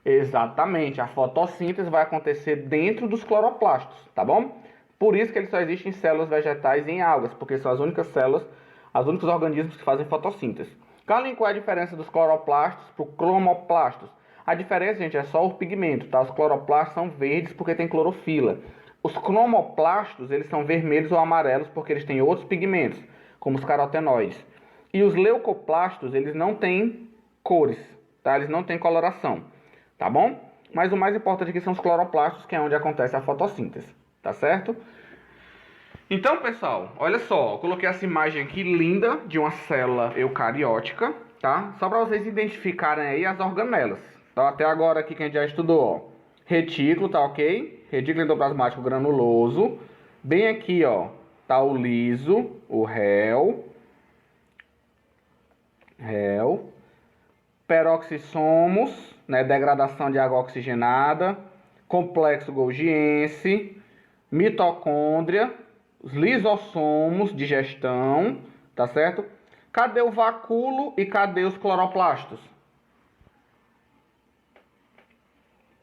Speaker 1: Exatamente, a fotossíntese vai acontecer dentro dos cloroplastos, tá bom? Por isso que ele só existe em células vegetais e em algas, porque são as únicas células, os únicos organismos que fazem fotossíntese. Carlin, qual é a diferença dos cloroplastos para os cromoplastos? A diferença, gente, é só o pigmento, tá? Os cloroplastos são verdes porque tem clorofila. Os cromoplastos, eles são vermelhos ou amarelos porque eles têm outros pigmentos, como os carotenoides. E os leucoplastos, eles não têm cores, tá? Eles não têm coloração, tá bom? Mas o mais importante aqui são os cloroplastos, que é onde acontece a fotossíntese, tá certo? Então, pessoal, olha só, eu coloquei essa imagem aqui linda de uma célula eucariótica, tá? Só para vocês identificarem aí as organelas. Então, até agora aqui que a gente já estudou, ó, retículo, tá ok? Retículo endoplasmático granuloso. Bem aqui, ó, tá o liso, o réu, peroxissomos, né, degradação de água oxigenada, complexo golgiense, mitocôndria, os lisossomos, digestão, tá certo? Cadê o vacúolo e cadê os cloroplastos?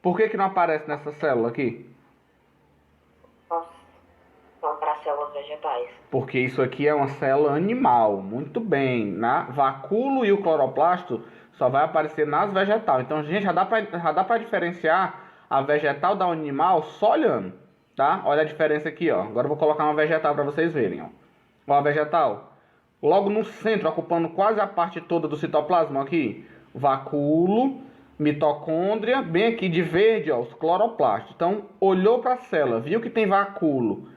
Speaker 1: Por que não aparece nessa célula aqui?
Speaker 2: São para células vegetais.
Speaker 1: Porque isso aqui é uma célula animal. Muito bem. Vacúolo e o cloroplasto só vai aparecer nas vegetais. Então, gente, já dá para diferenciar a vegetal da animal só olhando, tá? Olha a diferença aqui, ó. Agora eu vou colocar uma vegetal para vocês verem, ó. Ó a vegetal. Logo no centro, ocupando quase a parte toda do citoplasma aqui. Vacúolo, mitocôndria, bem aqui de verde, ó, os cloroplastos. Então, olhou para a célula, viu que tem vacúolo,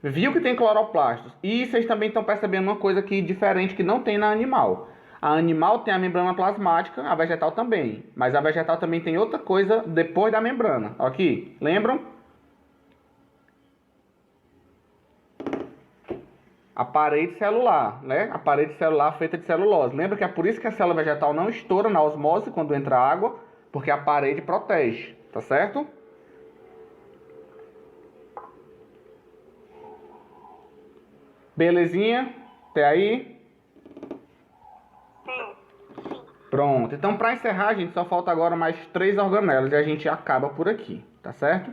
Speaker 1: viu que tem cloroplastos. E vocês também estão percebendo uma coisa aqui diferente que não tem na animal. A animal tem a membrana plasmática, a vegetal também. Mas a vegetal também tem outra coisa depois da membrana. Aqui, lembram? A parede celular, né? A parede celular feita de celulose. Lembra que é por isso que a célula vegetal não estoura na osmose quando entra água, porque a parede protege, tá certo? Belezinha? Até aí?
Speaker 2: Sim.
Speaker 1: Pronto. Então, para encerrar, gente, só falta agora mais 3 organelas e a gente acaba por aqui, tá certo?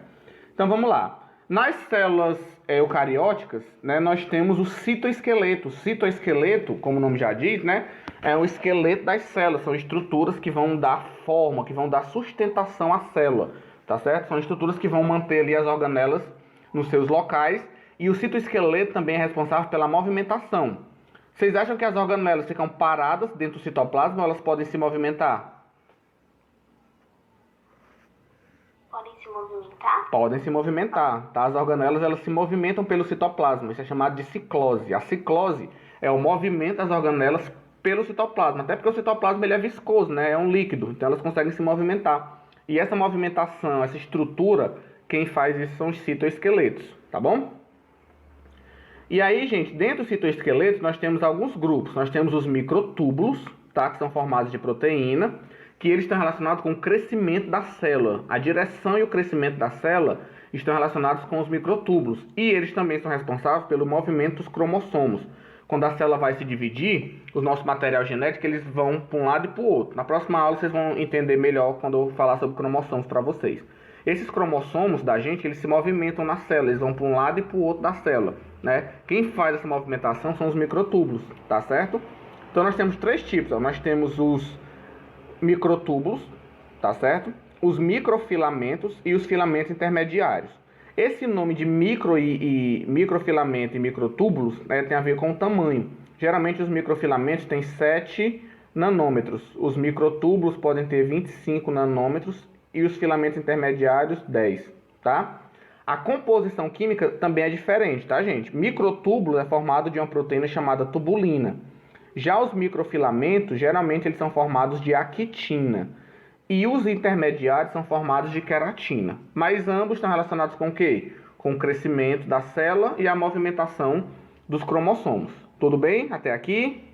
Speaker 1: Então, vamos lá. Nas células eucarióticas, né, nós temos o citoesqueleto. O citoesqueleto, como o nome já diz, né, é o esqueleto das células. São estruturas que vão dar forma, que vão dar sustentação à célula, tá certo? São estruturas que vão manter ali as organelas nos seus locais. E o citoesqueleto também é responsável pela movimentação. Vocês acham que as organelas ficam paradas dentro do citoplasma ou elas podem se movimentar?
Speaker 2: movimentar?
Speaker 1: Podem se movimentar, tá? As organelas, elas se movimentam pelo citoplasma. Isso é chamado de ciclose. A ciclose é o movimento das organelas pelo citoplasma. Até porque o citoplasma ele é viscoso, né? É um líquido. Então elas conseguem se movimentar. E essa movimentação, essa estrutura, quem faz isso são os citoesqueletos, tá bom? E aí, gente, dentro dos citoesqueletos nós temos alguns grupos. Nós temos os microtúbulos, tá? Que são formados de proteína, que eles estão relacionados com o crescimento da célula. A direção e o crescimento da célula estão relacionados com os microtúbulos. E eles também são responsáveis pelo movimento dos cromossomos. Quando a célula vai se dividir, o nosso material genético eles vão para um lado e para o outro. Na próxima aula vocês vão entender melhor quando eu falar sobre cromossomos para vocês. Esses cromossomos da gente, eles se movimentam na célula, eles vão para um lado e para o outro da célula, né? Quem faz essa movimentação são os microtúbulos, tá certo? Então nós temos três tipos, ó. Nós temos os microtúbulos, tá certo? Os microfilamentos e os filamentos intermediários. Esse nome de microfilamento e microtúbulos, né, tem a ver com o tamanho. Geralmente os microfilamentos têm 7 nanômetros, os microtúbulos podem ter 25 nanômetros e os filamentos intermediários 10, tá? A composição química também é diferente, tá, gente? Microtúbulo é formado de uma proteína chamada tubulina. Já os microfilamentos, geralmente eles são formados de actina. E os intermediários são formados de queratina. Mas ambos estão relacionados com o quê? Com o crescimento da célula e a movimentação dos cromossomos. Tudo bem até aqui?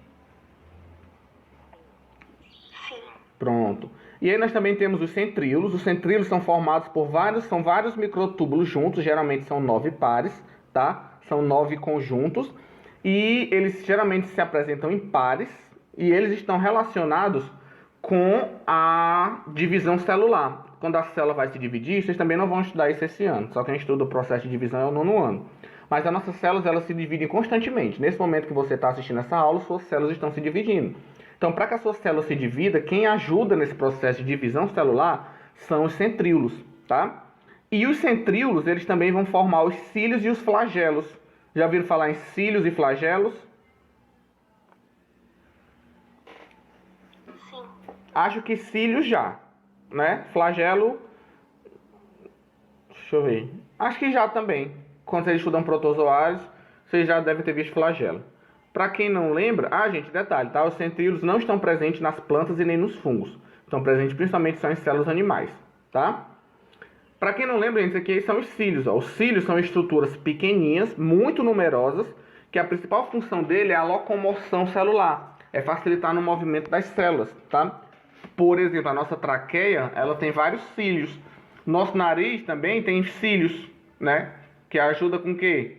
Speaker 2: Sim.
Speaker 1: Pronto. E aí nós também temos os centríolos. Os centríolos são formados por vários microtúbulos juntos, geralmente são 9 pares, tá? São 9 conjuntos. E eles geralmente se apresentam em pares e eles estão relacionados com a divisão celular. Quando a célula vai se dividir, vocês também não vão estudar isso esse ano, só quem estuda o processo de divisão é o 9º ano. Mas as nossas células, elas se dividem constantemente. Nesse momento que você está assistindo essa aula, suas células estão se dividindo. Então, para que a sua célula se divida, quem ajuda nesse processo de divisão celular são os centríolos, tá? E os centríolos, eles também vão formar os cílios e os flagelos. Já ouviram falar em cílios e flagelos?
Speaker 2: Sim.
Speaker 1: Acho que cílios já, né? Flagelo, deixa eu ver. Acho que já também. Quando vocês estudam protozoários, vocês já devem ter visto flagelo. Para quem não lembra, gente, detalhe, tá? Os centríolos não estão presentes nas plantas e nem nos fungos. Estão presentes principalmente só em células animais, tá? Para quem não lembra, gente, aqui são os cílios. Ó. Os cílios são estruturas pequeninhas, muito numerosas, que a principal função dele é a locomoção celular. É facilitar no movimento das células, tá? Por exemplo, a nossa traqueia, ela tem vários cílios. Nosso nariz também tem cílios, né? Que ajuda com o quê?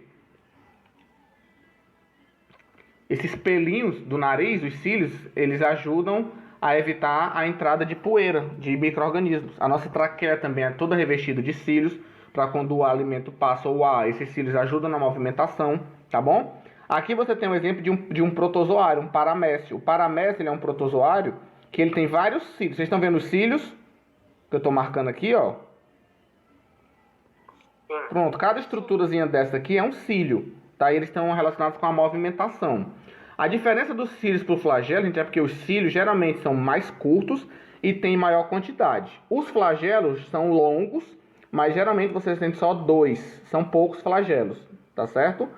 Speaker 1: Esses pelinhos do nariz, os cílios, eles ajudam a evitar a entrada de poeira, de micro-organismos. A nossa traqueia também é toda revestida de cílios, para quando o alimento passa o ar, esses cílios ajudam na movimentação, tá bom? Aqui você tem um exemplo de um protozoário, um paramécio. O paramécio, ele é um protozoário que ele tem vários cílios. Vocês estão vendo os cílios que eu estou marcando aqui, ó? Pronto, cada estruturazinha dessa aqui é um cílio, tá? E eles estão relacionados com a movimentação. A diferença dos cílios para o flagelo, gente, é porque os cílios geralmente são mais curtos e têm maior quantidade. Os flagelos são longos, mas geralmente vocês têm só 2. São poucos flagelos, tá certo?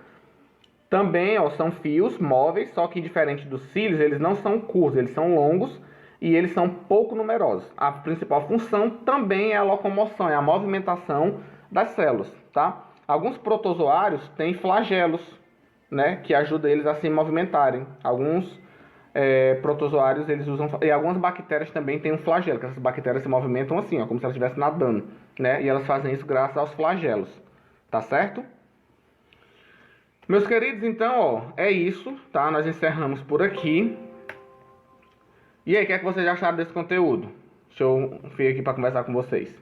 Speaker 1: Também, ó, são fios móveis, só que diferente dos cílios, eles não são curtos, eles são longos e eles são pouco numerosos. A principal função também é a locomoção, é a movimentação das células, tá? Alguns protozoários têm flagelos, né, que ajuda eles a se movimentarem. Alguns protozoários eles usam, e algumas bactérias também têm um flagelo, que essas bactérias se movimentam assim, ó, como se elas estivessem nadando, né? E elas fazem isso graças aos flagelos, tá certo? Meus queridos, então, ó, é isso, tá? Nós encerramos por aqui. E aí, o que é que vocês acharam desse conteúdo? Deixa eu vir aqui para conversar com vocês.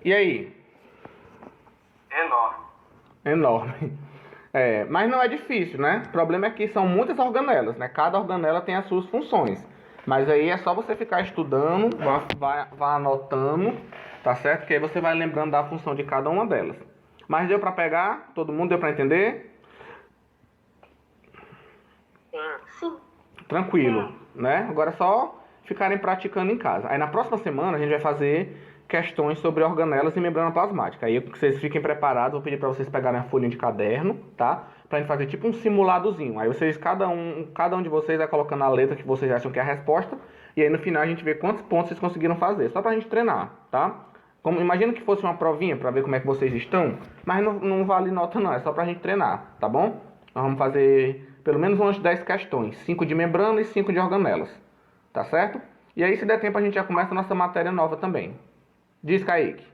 Speaker 1: E aí?
Speaker 3: Enorme.
Speaker 1: Enorme. Mas não é difícil, né? O problema é que são muitas organelas, né? Cada organela tem as suas funções. Mas aí é só você ficar estudando, vá anotando, tá certo? Que aí você vai lembrando da função de cada uma delas. Mas deu para pegar? Todo mundo deu para entender?
Speaker 2: Sim.
Speaker 1: Tranquilo, né? Agora é só ficarem praticando em casa. Aí na próxima semana a gente vai fazer questões sobre organelas e membrana plasmática. Aí vocês fiquem preparados, vou pedir para vocês pegarem a folha de caderno, tá? Pra gente fazer tipo um simuladozinho. Aí vocês, cada um de vocês vai colocando a letra que vocês acham que é a resposta. E aí no final a gente vê quantos pontos vocês conseguiram fazer. Só pra gente treinar, tá? Imagina que fosse uma provinha pra ver como é que vocês estão. Mas não vale nota não, é só pra gente treinar, tá bom? Nós vamos fazer pelo menos umas 10 questões. 5 de membrana e 5 de organelas. Tá certo? E aí se der tempo a gente já começa a nossa matéria nova também. Diz, Kaique.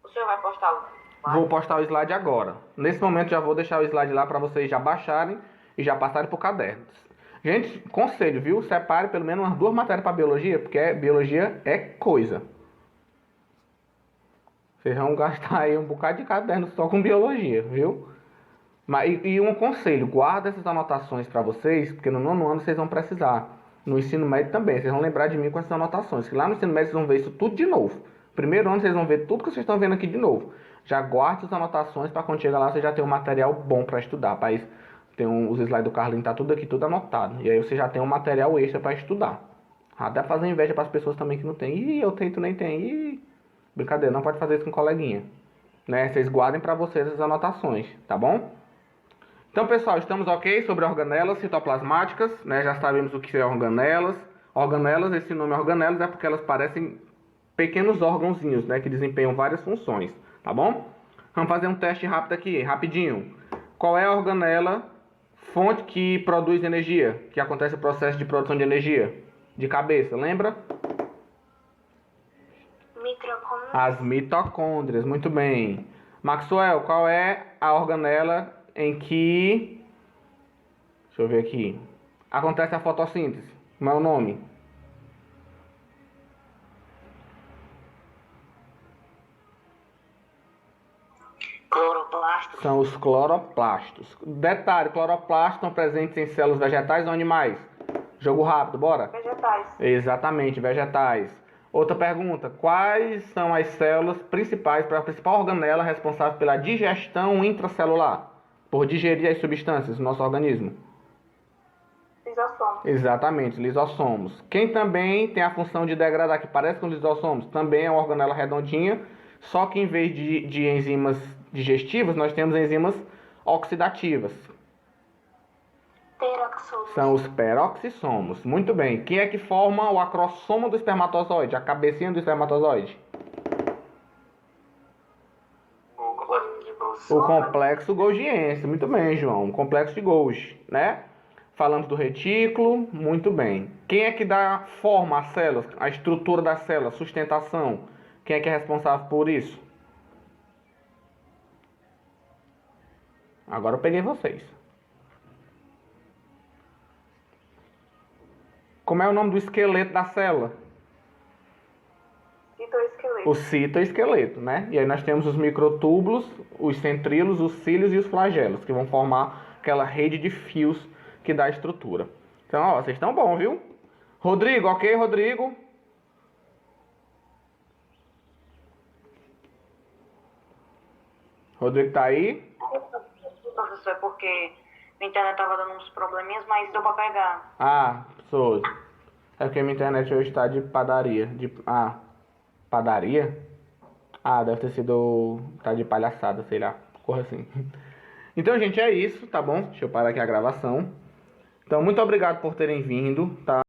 Speaker 2: O senhor vai postar o...
Speaker 1: Vou postar o slide agora. Nesse momento já vou deixar o slide lá para vocês já baixarem e já passarem para o caderno. Gente, conselho, viu? Separe pelo menos umas 2 matérias para biologia, porque biologia é coisa. Vocês vão gastar aí um bocado de caderno só com biologia, viu? E um conselho, guarda essas anotações para vocês, porque no 9º ano vocês vão precisar. No ensino médio também, vocês vão lembrar de mim com essas anotações. Que lá no ensino médio vocês vão ver isso tudo de novo. Primeiro ano vocês vão ver tudo que vocês estão vendo aqui de novo. Já guarde as anotações para quando chegar lá você já ter um material bom para estudar. Os slides do Carlinhos, tá tudo aqui, tudo anotado. E aí você já tem um material extra para estudar. Até fazer inveja para as pessoas também que não tem. Ih, eu tenho, tu nem tem. Ih, brincadeira, não pode fazer isso com coleguinha. Né? Vocês guardem para vocês as anotações, tá bom? Então, pessoal, estamos ok sobre organelas citoplasmáticas, né? Já sabemos o que são organelas. Organelas, esse nome organelas é porque elas parecem pequenos órgãozinhos, né? Que desempenham várias funções, tá bom? Vamos fazer um teste rápido aqui, rapidinho. Qual é a organela fonte que produz energia? Que acontece o processo de produção de energia? De cabeça, lembra?
Speaker 2: Mitocôndrias.
Speaker 1: As mitocôndrias, muito bem. Maxwell, qual é a organela em que... Deixa eu ver aqui. Acontece a fotossíntese. Como é o nome?
Speaker 2: Cloroplastos.
Speaker 1: São os cloroplastos. Detalhe, cloroplastos estão presentes em células vegetais ou animais? Jogo rápido, bora?
Speaker 2: Vegetais.
Speaker 1: Exatamente, vegetais. Outra pergunta. Quais são as células principais, para a principal organela responsável pela digestão intracelular? Por digerir as substâncias do nosso organismo?
Speaker 2: Lisossomos.
Speaker 1: Exatamente, lisossomos. Quem também tem a função de degradar, que parece com lisossomos, também é uma organela redondinha, só que em vez de enzimas digestivas, nós temos enzimas oxidativas.
Speaker 2: Peroxomos.
Speaker 1: São os peroxissomos. Muito bem. Quem é que forma o acrossoma do espermatozoide? A cabecinha do espermatozoide? O complexo golgiense. Muito bem, João. O complexo de Golgi, né? Falamos do retículo. Muito bem. Quem é que dá forma às células? A estrutura da célula, sustentação. Quem é que é responsável por isso? Agora eu peguei vocês. Como é o nome do esqueleto da célula?
Speaker 2: Citoesqueleto.
Speaker 1: O citoesqueleto, né? E aí nós temos os microtúbulos, os centríolos, os cílios e os flagelos, que vão formar aquela rede de fios que dá a estrutura. Então, ó, vocês estão bom, viu? Rodrigo, ok, Rodrigo? Rodrigo tá aí?
Speaker 2: Professor, é porque a internet tava dando uns probleminhas, mas deu pra pegar.
Speaker 1: Ah, sou. É porque minha internet hoje está de padaria. Padaria? Ah, deve ter sido... Tá de palhaçada, sei lá. Corra assim. Então, gente, é isso, tá bom? Deixa eu parar aqui a gravação. Então, muito obrigado por terem vindo, tá?